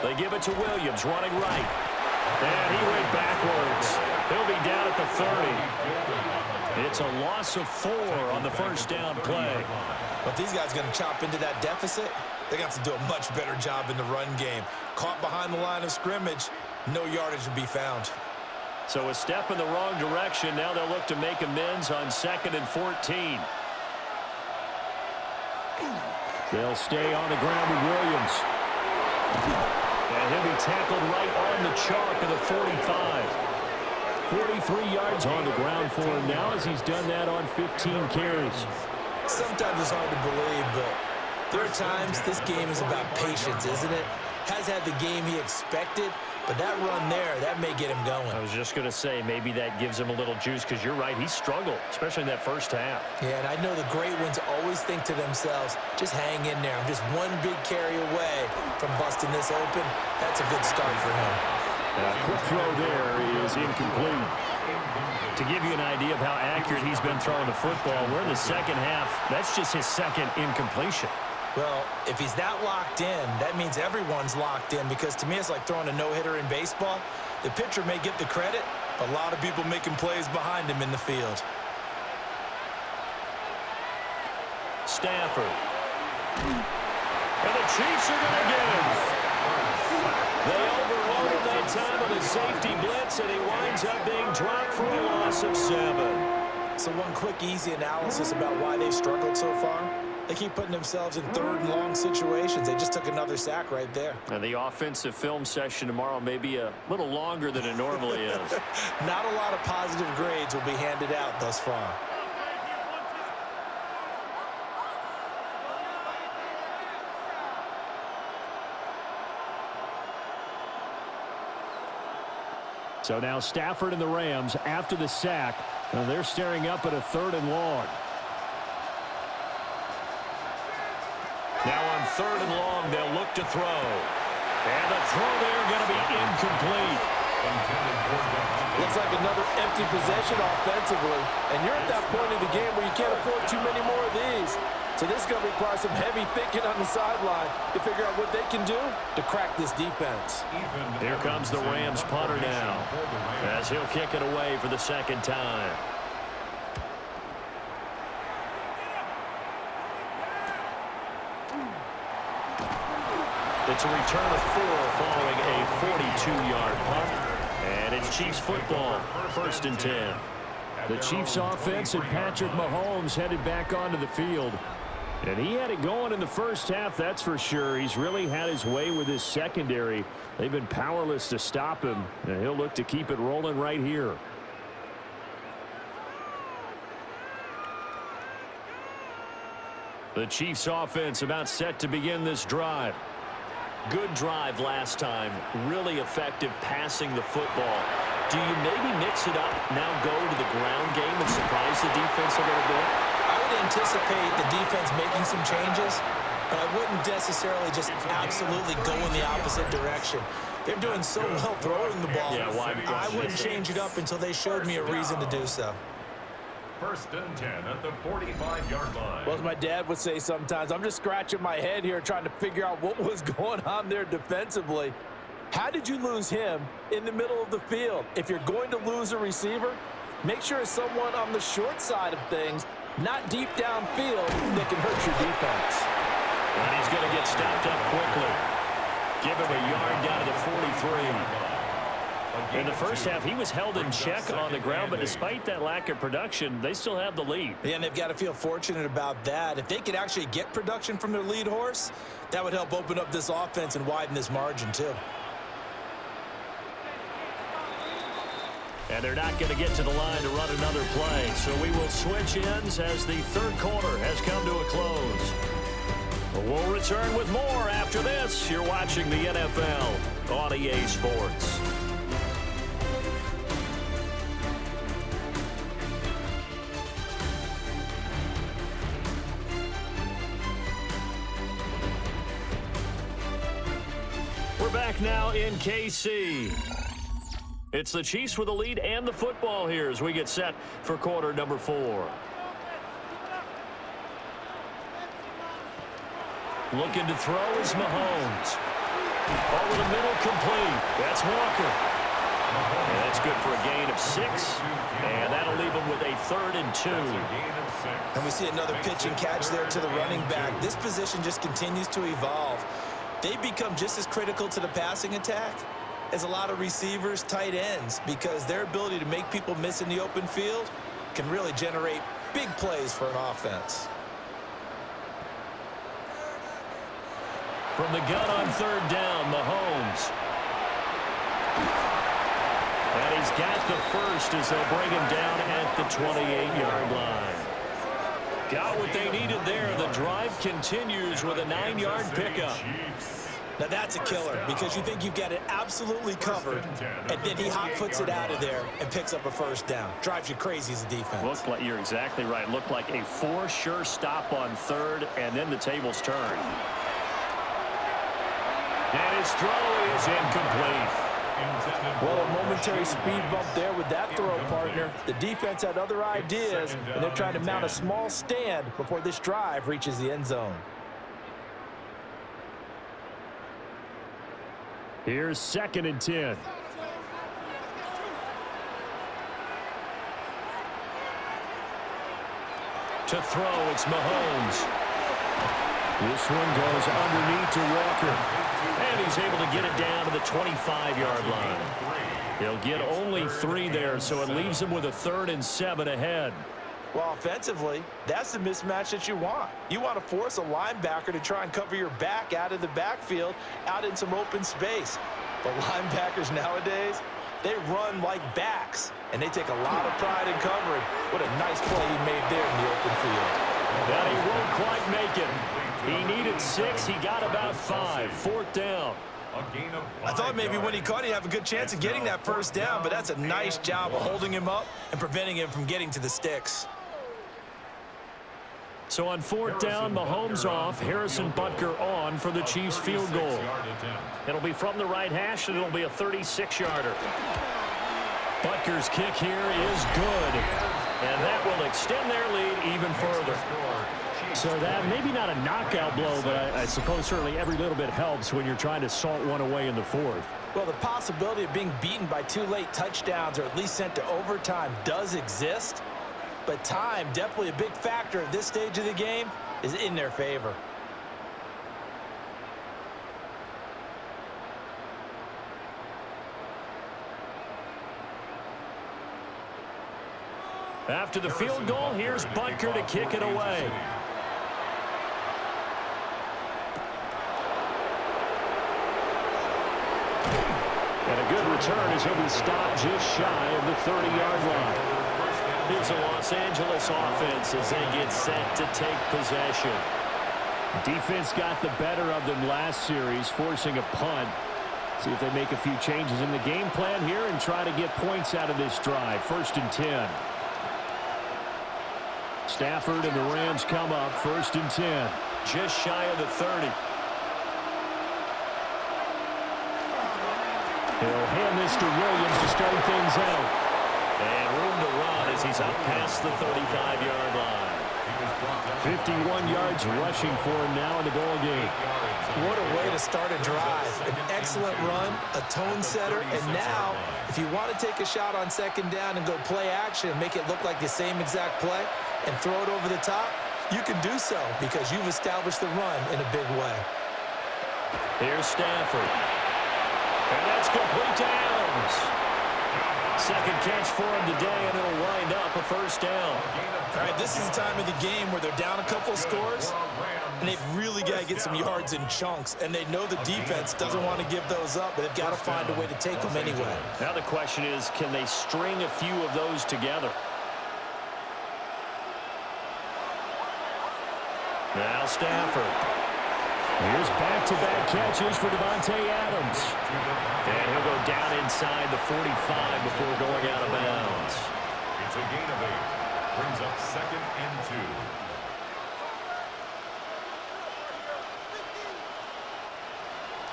They give it to Williams, running right. And he went backwards. He'll be down at the 30. It's a loss of 4 on the first down play. But these guys are going to chop into that deficit. They're going to have to do a much better job in the run game. Caught behind the line of scrimmage, no yardage to be found. So a step in the wrong direction. Now they'll look to make amends on 2nd and 14. They'll stay on the ground with Williams. And he'll be tackled right on the chalk of the 45. 43 yards on the ground for him now as he's done that on 15 carries. Sometimes it's hard to believe, but there are times this game is about patience, isn't it? Has had the game he expected, but that run there, that may get him going. I was just going to say, maybe that gives him a little juice because you're right, he struggled, especially in that first half. Yeah, and I know the great ones always think to themselves, just hang in there. I'm just one big carry away from busting this open. That's a good start for him. A quick throw there is incomplete. To give you an idea of how accurate he's been throwing the football, we're in the second half. That's just his second incompletion. Well, if he's that locked in, that means everyone's locked in, because to me it's like throwing a no-hitter in baseball. The pitcher may get the credit, but a lot of people making plays behind him in the field. Stafford. And the Chiefs are going to get him. They overload him that time with a safety blitz, and he winds up being dropped for a loss of 7. So one quick, easy analysis about why they've struggled so far. They keep putting themselves in third and long situations. They just took another sack right there. And the offensive film session tomorrow may be a little longer than it normally is. Not a lot of positive grades will be handed out thus far. So now Stafford and the Rams after the sack. They're staring up at a 3rd and long. Now on 3rd and long, they'll look to throw. And the throw there going to be incomplete. Looks like another empty possession offensively. And you're at that point in the game where you can't afford too many more of these. So this is going to require some heavy thinking on the sideline to figure out what they can do to crack this defense. Here comes the Rams punter now, as he'll kick it away for the second time. It's a return of 4 following a 42-yard punt. And it's Chiefs football, 1st and 10. The Chiefs offense and Patrick Mahomes headed back onto the field. And he had it going in the first half, that's for sure. He's really had his way with his secondary. They've been powerless to stop him, and he'll look to keep it rolling right here. The Chiefs offense about set to begin this drive. Good drive last time. Really effective passing the football. Do you maybe mix it up, now go to the ground game and surprise the defense a little bit? I would anticipate the defense making some changes, but I wouldn't necessarily just absolutely go in the opposite direction. They're doing so well throwing the ball. Yeah, I wouldn't change it up until they showed me a reason to do so. 1st and 10 at the 45-yard line. Well, as my dad would say sometimes, I'm just scratching my head here trying to figure out what was going on there defensively. How did you lose him in the middle of the field? If you're going to lose a receiver, make sure it's someone on the short side of things, not deep downfield, that can hurt your defense. And he's going to get stopped up quickly. Give him a yard down to the 43. In the first half, he was held in check on the ground, but despite that lack of production, they still have the lead. Yeah, and they've got to feel fortunate about that. If they could actually get production from their lead horse, that would help open up this offense and widen this margin too. And they're not going to get to the line to run another play, so we will switch ends as the 3rd quarter has come to a close. We'll return with more after this. You're watching the NFL on EA Sports. We're back now in KC. It's the Chiefs with the lead and the football here as we get set for quarter number 4. Looking to throw is Mahomes. Over the middle, complete. That's Walker. And that's good for a gain of 6. And that'll leave him with a 3rd and 2. And we see another pitch and catch there to the running back. This position just continues to evolve. They become just as critical to the passing attack as a lot of receivers, tight ends, because their ability to make people miss in the open field can really generate big plays for an offense. From the gun on third down, Mahomes. And he's got the first as they'll bring him down at the 28-yard line. Got what they needed there. The drive continues with a 9-yard pickup. Now that's a killer because you think you've got it absolutely covered, and then he hot-foots it out of there and picks up a first down. Drives you crazy as a defense. Looked like, you're exactly right. Looked like a for-sure stop on third, and then the tables turned. And his throw is incomplete. Well, a momentary speed bump there with that throw, partner. The defense had other ideas, and they're trying to mount a small stand before this drive reaches the end zone. Here's 2nd and 10. To throw, it's Mahomes. This one goes underneath to Walker. And he's able to get it down to the 25-yard line. He'll get only 3 there, so it leaves him with a 3rd and 7 ahead. Well, offensively, that's the mismatch that you want. You want to force a linebacker to try and cover your back out of the backfield, out in some open space. But linebackers nowadays, they run like backs, and they take a lot of pride in covering. What a nice play he made there in the open field. But he won't quite make it. He needed 6. He got about 5. 4th down. I thought maybe when he caught it, he'd have a good chance of getting that first down, but that's a nice job of holding him up and preventing him from getting to the sticks. So on 4th down, Mahomes off, Harrison Butker on for the Chiefs field goal. It'll be from the right hash, and it'll be a 36-yarder. Butker's kick here is good, and that will extend their lead even further. So that, maybe not a knockout blow, but I suppose certainly every little bit helps when you're trying to salt one away in the 4th. Well, the possibility of being beaten by 2 late touchdowns or at least sent to overtime does exist. But time, definitely a big factor at this stage of the game, is in their favor. After the field goal, here's Butker to kick it away. And a good return as he'll be stopped just shy of the 30-yard line. Here's a Los Angeles offense as they get set to take possession. Defense got the better of them last series, forcing a punt. See if they make a few changes in the game plan here and try to get points out of this drive. 1st and 10. Stafford and the Rams come up. 1st and 10. Just shy of the 30. He'll hand this to Williams to start things out. And room to run as he's up past the 35-yard line. 51 yards rushing for him now in the ball game. What a way to start a drive. An excellent run, a tone setter, and now, if you want to take a shot on 2nd down and go play action and make it look like the same exact play and throw it over the top, you can do so because you've established the run in a big way. Here's Stafford. And that's complete to Adams. 2nd catch for him today, and it'll wind up a 1st down. All right, this is the time of the game where they're down a couple of scores, and they've really got to get some yards in chunks, and they know the defense doesn't want to give those up, but they've got to find a way to take them anyway. Now the question is, can they string a few of those together? Now Stafford. Here's back-to-back catches for Davante Adams. And he'll go down inside the 45 before going out of bounds. It's a gain of 8. Brings up 2nd and 2.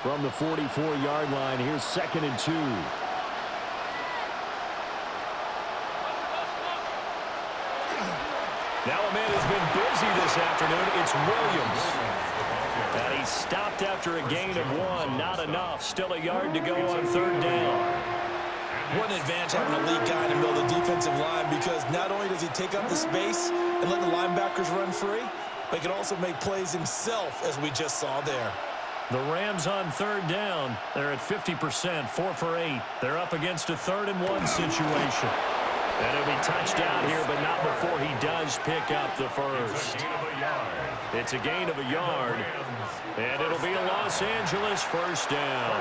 From the 44-yard line, here's 2nd and 2. Now a man who's been busy this afternoon, it's Williams. And he's stopped after a gain of 1. Not enough. Still a yard to go on 3rd down. What an advantage having a lead guy in the middle of the defensive line, because not only does he take up the space and let the linebackers run free, but he can also make plays himself, as we just saw there. The Rams on 3rd down. They're at 50%, 4 for 8. They're up against a 3rd and 1 situation. And it'll be touchdown here, but not before he does pick up the first. It's a gain of a yard. And it'll be a Los Angeles first down.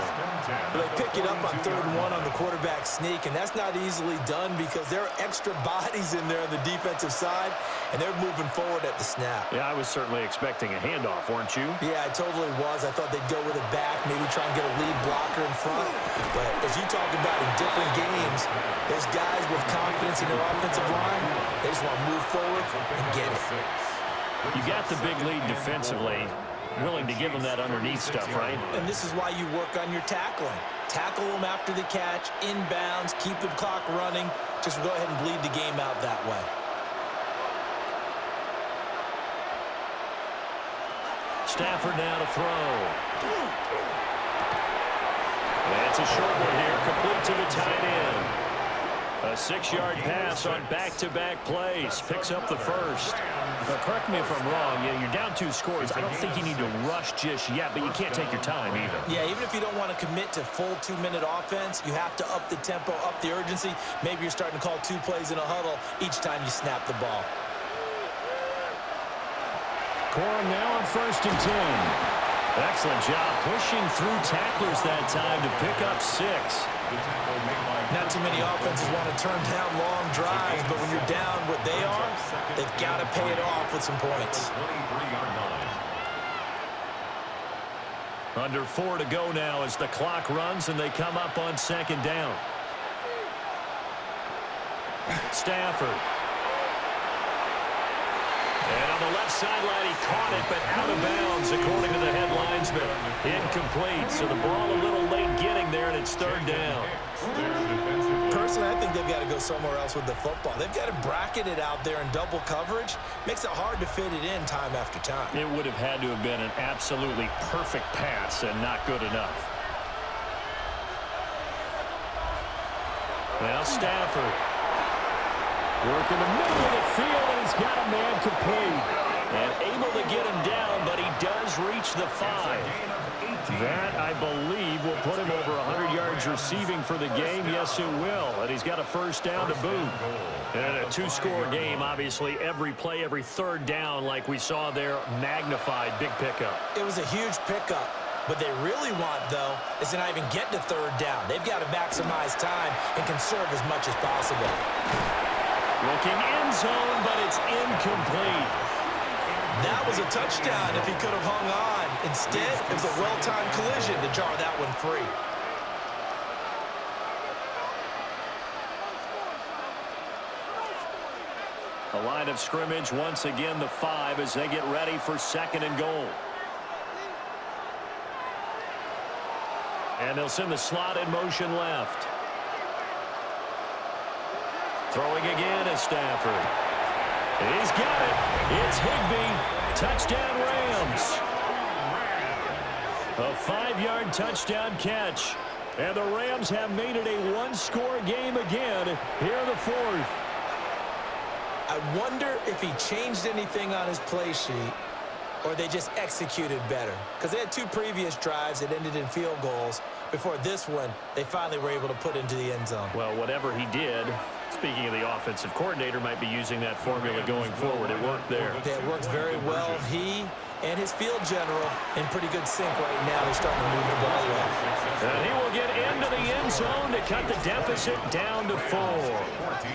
They pick it up on 3rd and 1 on the quarterback sneak, and that's not easily done because there are extra bodies in there on the defensive side, and they're moving forward at the snap. Yeah, I was certainly expecting a handoff, weren't you? Yeah, I totally was. I thought they'd go with it back, maybe try and get a lead blocker in front. But as you talk about in different games, those guys with confidence in their offensive line, they just want to move forward and get it. You got the big lead defensively. Willing to give them that underneath stuff, right? And this is why you work on your tackling. Tackle them after the catch, inbounds, keep the clock running. Just go ahead and bleed the game out that way. Stafford now to throw. That's a short one here, complete to the tight end. A 6-yard pass on back-to-back plays. Picks up the first. Now, correct me if I'm wrong. Yeah, you're down 2 scores. I don't think you need to rush just yet, but you can't take your time either. Yeah, even if you don't want to commit to full 2-minute offense, you have to up the tempo, up the urgency. Maybe you're starting to call 2 plays in a huddle each time you snap the ball. Corum now on 1st and 10. Excellent job pushing through tacklers that time to pick up 6. Not too many offenses want to turn down long drives, but when you're down what they are, they've got to pay it off with some points. Under 4 to go now as the clock runs and they come up on 2nd down. Stafford. And on the left sideline, he caught it, but out of bounds, according to the headlines, but incomplete. So the ball a little late getting there, and it's 3rd down. Personally, I think they've got to go somewhere else with the football. They've got to bracket it out there in double coverage. Makes it hard to fit it in time after time. It would have had to have been an absolutely perfect pass and not good enough. Now Stafford. Work in the middle of the field, and he's got a man complete. And able to get him down, but he does reach the 5. That, I believe, will put him over 100 yards receiving for the game. Yes, it will. And he's got a 1st down to boot. And a 2-score game, obviously. Every play, every 3rd down, like we saw there, magnified. Big pickup. It was a huge pickup. What they really want, though, is to not even get to 3rd down. They've got to maximize time and conserve as much as possible. Looking end zone, but it's incomplete. That was a touchdown if he could have hung on. Instead, it was a well-timed collision to jar that one free. A line of scrimmage, once again, the 5 as they get ready for 2nd and goal. And they'll send the slot in motion left. Throwing again is Stafford. He's got it. It's Higbee. Touchdown Rams. A 5-yard touchdown catch. And the Rams have made it a 1-score game again here in the 4th. I wonder if he changed anything on his play sheet or they just executed better. Because they had 2 previous drives that ended in field goals. Before this one, they finally were able to put into the end zone. Well, whatever he did, speaking of the offensive coordinator, might be using that formula going forward. It worked there. Yeah, it works very well. He and his field general in pretty good sync right now. They're starting to move the ball well. And he will get into the end zone to cut the deficit down to 4.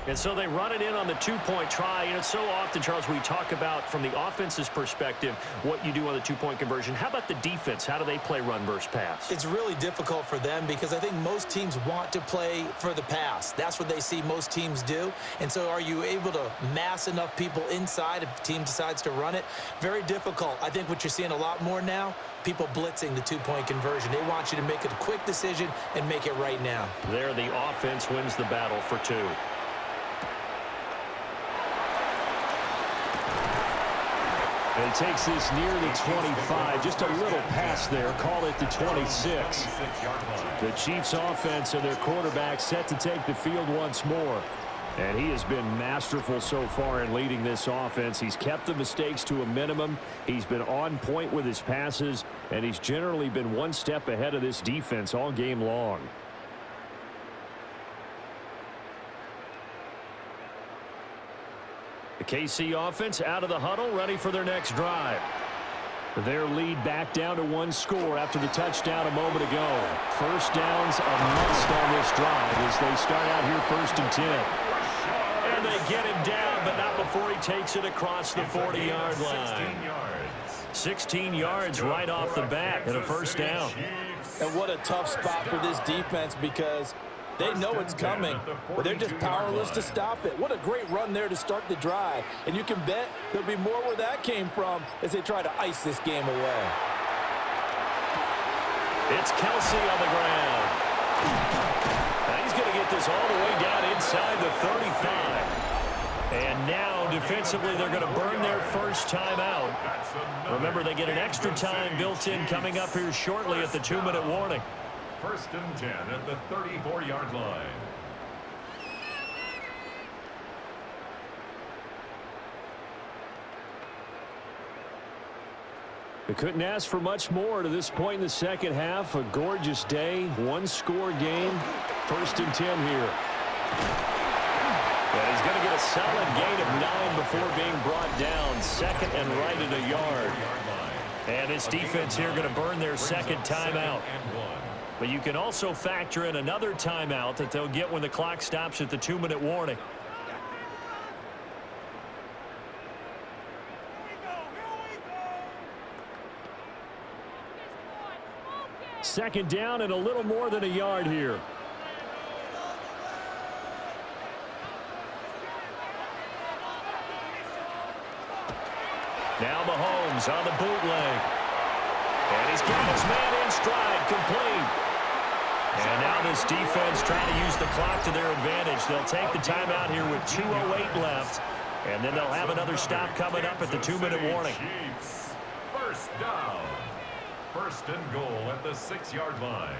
And so they run it in on the 2-point try. You know, so often, Charles, we talk about from the offense's perspective what you do on the 2-point conversion. How about the defense? How do they play run versus pass? It's really difficult for them because I think most teams want to play for the pass. That's what they see most teams do. And so are you able to mass enough people inside if the team decides to run it? Very difficult. I think what you're seeing a lot more now, people blitzing the 2-point conversion. They want you to make a quick decision and make it right now. There, the offense wins the battle for 2. And he takes this near the 25, just a little past there, call it the 26. The Chiefs offense and their quarterback set to take the field once more. And he has been masterful so far in leading this offense. He's kept the mistakes to a minimum. He's been on point with his passes, and he's generally been one step ahead of this defense all game long. The KC offense out of the huddle, ready for their next drive. Their lead back down to one score after the touchdown a moment ago. First down's a must on this drive as they start out here 1st and 10. And they get him down, but not before he takes it across the 40-yard line. 16 yards right off the bat and a first down. And what a tough spot for this defense because they know it's coming, but they're just powerless to stop it. What a great run there to start the drive. And you can bet there'll be more where that came from as they try to ice this game away. It's Kelsey on the ground. Now he's going to get this all the way down inside the 35. And now defensively they're going to burn their first time out. Remember, they get an extra time built in coming up here shortly at the 2-minute warning. 1st and 10 at the 34-yard line. They couldn't ask for much more to this point in the second half. A gorgeous day, one-score game. 1st and 10 here. And he's going to get a solid gain of 9 before being brought down. 2nd and right at a yard. And this defense here going to burn their second timeout. But you can also factor in another timeout that they'll get when the clock stops at the 2-minute warning. Second down and a little more than a yard here. Now Mahomes on the bootleg. And he's got his man in stride, complete. And now this defense trying to use the clock to their advantage. They'll take the timeout here with 2:08 left. And then they'll have another stop coming up at the 2-minute warning. Chiefs, first down. 1st and goal at the 6-yard line.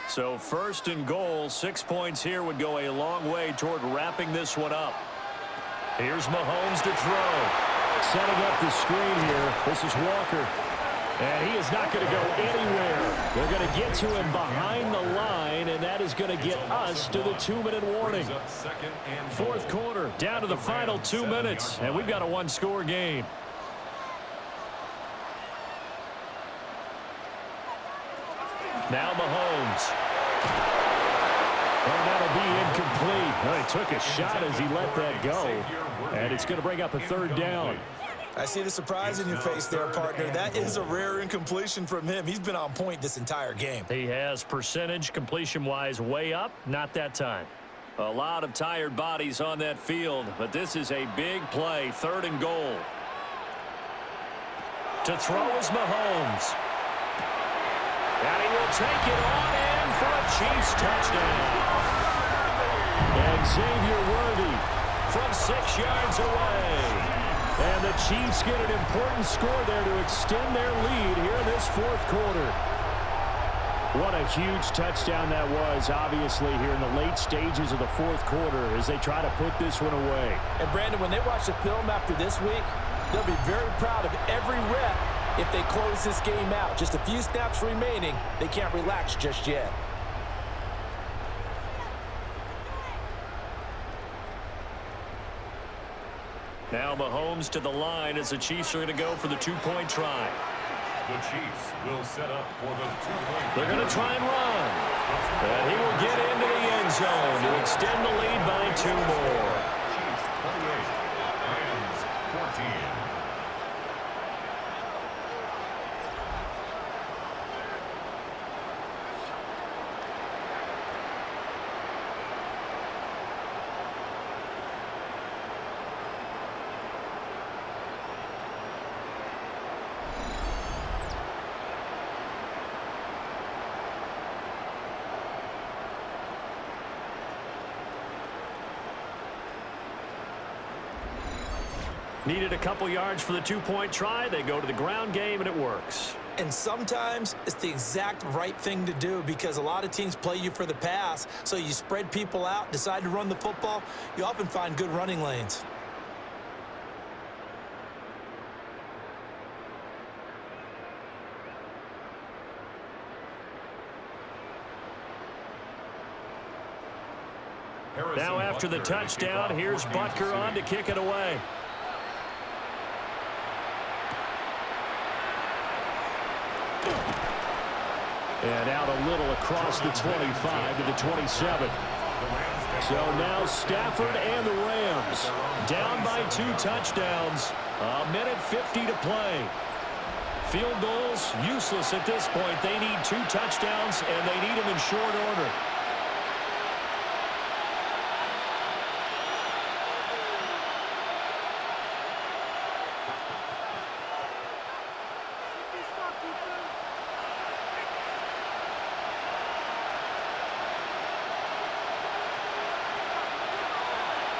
So 1st and goal, 6 points here would go a long way toward wrapping this one up. Here's Mahomes to throw. Setting up the screen here. This is Walker. And he is not going to go anywhere. They're going to get to him behind the line, and that is going to get us to the 2-minute warning. 4th quarter, down to the final 2 minutes, and we've got a one-score game. Now Mahomes. And that'll be incomplete. Well, he took a shot as he let that go. And it's going to bring up a 3rd down. I see the surprise in your face there, partner. That is a rare incompletion from him. He's been on point this entire game. He has percentage completion-wise way up, not that time. A lot of tired bodies on that field, but this is a big play, 3rd and goal. To throw is Mahomes. And he will take it on in for a Chiefs touchdown. And Xavier Worthy from 6 yards away. And the Chiefs get an important score there to extend their lead here in this 4th quarter. What a huge touchdown that was, obviously, here in the late stages of the 4th quarter as they try to put this one away. And, Brandon, when they watch the film after this week, they'll be very proud of every rep if they close this game out. Just a few snaps remaining. They can't relax just yet. Now Mahomes to the line as the Chiefs are going to go for the 2-point try. The Chiefs will set up for the 2-point. They're going to try and run. And he will get into the end zone to extend the lead by 2 more. Chiefs 28, Rams 14. Needed a couple yards for the two-point try. They go to the ground game, and it works. And sometimes it's the exact right thing to do because a lot of teams play you for the pass. So you spread people out, decide to run the football. You often find good running lanes. Now after the touchdown, here's Butker on to kick it away. And out a little across the 25 to the 27. So now Stafford and the Rams down by 2 touchdowns. A minute 50 to play. Field goals useless at this point. They need 2 touchdowns, and they need them in short order.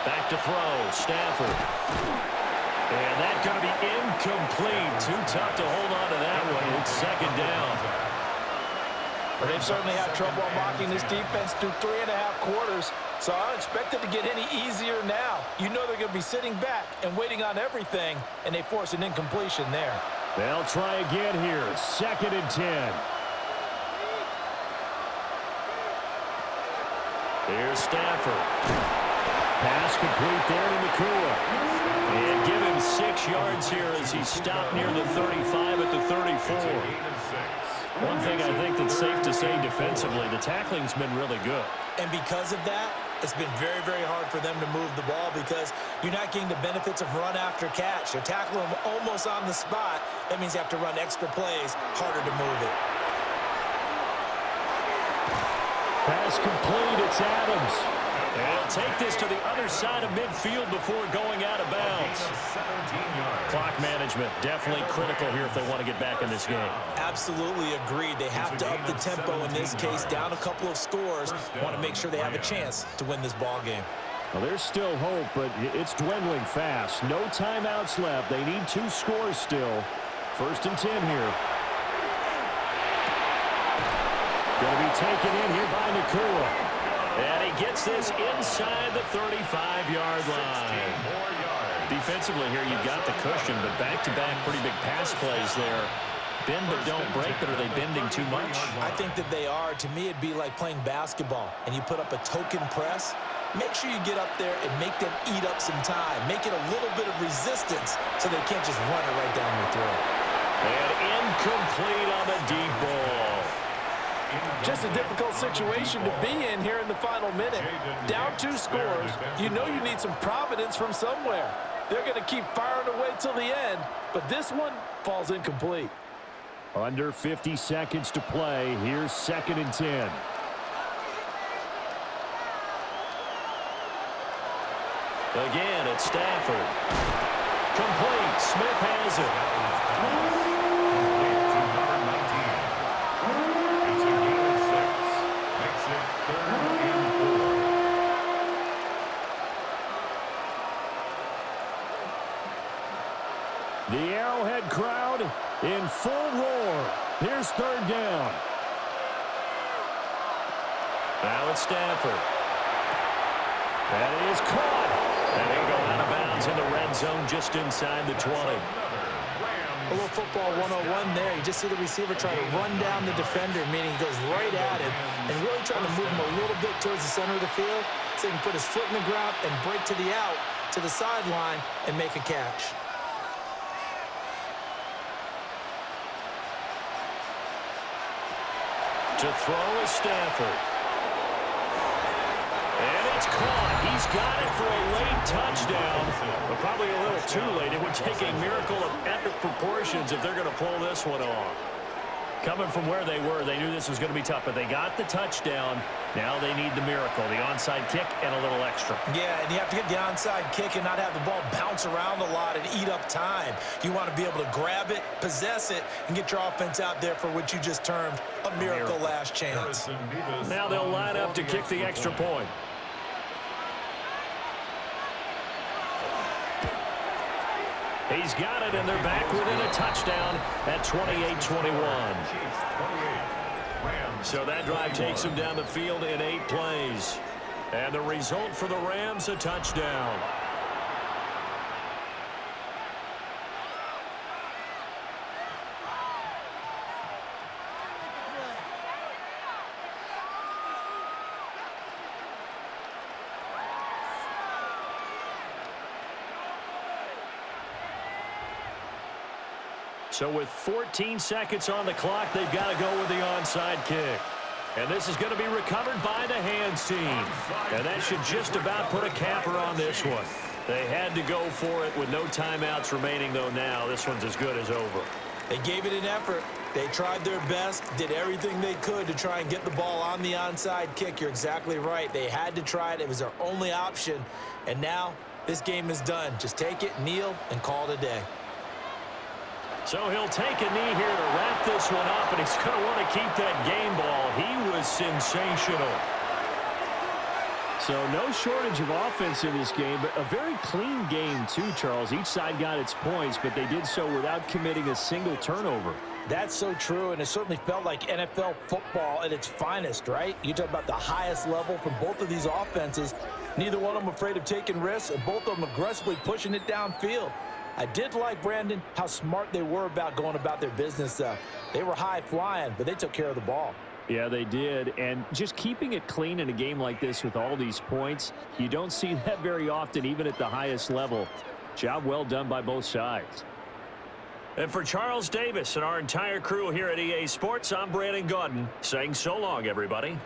Back to throw, Stafford. And that's going to be incomplete. Too tough to hold on to that one. It's second down. Well, they've certainly had trouble unlocking this defense through 3.5 quarters, so I don't expect it to get any easier now. You know they're going to be sitting back and waiting on everything, and they force an incompletion there. They'll try again here. Second and 10. Here's Stafford. Pass complete there to Nakua. And give him 6 yards here as he stopped near the 35 at the 34. One thing I think that's safe to say defensively, the tackling's been really good. And because of that, it's been very, very hard for them to move the ball because you're not getting the benefits of run after catch. You're tackling them almost on the spot. That means you have to run extra plays, harder to move it. Pass complete, it's Adams. And take this to the other side of midfield before going out of bounds. Clock management definitely critical here if they want to get back in this game. Absolutely agreed. They have to up the tempo in this case, down a couple of scores. Want to make sure they have a chance to win this ball game. Well, there's still hope, but it's dwindling fast. No timeouts left. They need 2 scores still. First and 10 here. Going to be taken in here by Nakua. And he gets this inside the 35-yard line. Defensively here, you've got the cushion, but back-to-back pretty big pass plays there. Bend but don't break, but are they bending too much? I think that they are. To me, it'd be like playing basketball, and you put up a token press. Make sure you get up there and make them eat up some time. Make it a little bit of resistance so they can't just run it right down your throat. And incomplete on the deep ball. Just a difficult situation to be in here in the final minute. Down 2 scores, you know you need some providence from somewhere. They're going to keep firing away till the end, but this one falls incomplete. Under 50 seconds to play. Here's second and 10. Again, it's Stafford. Complete. Smith has it. The Arrowhead crowd in full roar. Here's third down. Now it's Stafford. That is caught. And he'll go out of bounds in the red zone just inside the 20. A little football 101 there. You just see the receiver try to run down the defender, meaning he goes right at him and really trying to move him a little bit towards the center of the field so he can put his foot in the ground and break to the out, to the sideline, and make a catch. To throw is Stafford. And it's caught. He's got it for a late touchdown, but probably a little too late. It would take a miracle of epic proportions if they're going to pull this one off. Coming from where they were, they knew this was going to be tough, but they got the touchdown. Now they need the miracle, the onside kick and a little extra. Yeah, and you have to get the onside kick and not have the ball bounce around a lot and eat up time. You want to be able to grab it, possess it, and get your offense out there for what you just termed a miracle last chance. Now they'll line up to kick the extra point. He's got it, and they're back within a touchdown at 28-21. So that drive takes him down the field in 8 plays. And the result for the Rams, a touchdown. So with 14 seconds on the clock, they've got to go with the onside kick. And this is going to be recovered by the hands team. And that should just about put a capper on this one. They had to go for it with no timeouts remaining, though now this one's as good as over. They gave it an effort. They tried their best, did everything they could to try and get the ball on the onside kick. You're exactly right. They had to try it. It was their only option. And now this game is done. Just take it, kneel, and call it a day. So he'll take a knee here to wrap this one up, and he's going to want to keep that game ball. He was sensational. So no shortage of offense in this game, but a very clean game too, Charles. Each side got its points, but they did so without committing a single turnover. That's so true, and it certainly felt like NFL football at its finest, right? You talk about the highest level from both of these offenses. Neither one of them afraid of taking risks, and both of them aggressively pushing it downfield. I did like, Brandon, how smart they were about going about their business, though. They were high-flying, but they took care of the ball. Yeah, they did. And just keeping it clean in a game like this with all these points, you don't see that very often, even at the highest level. Job well done by both sides. And for Charles Davis and our entire crew here at EA Sports, I'm Brandon Gaudin saying so long, everybody.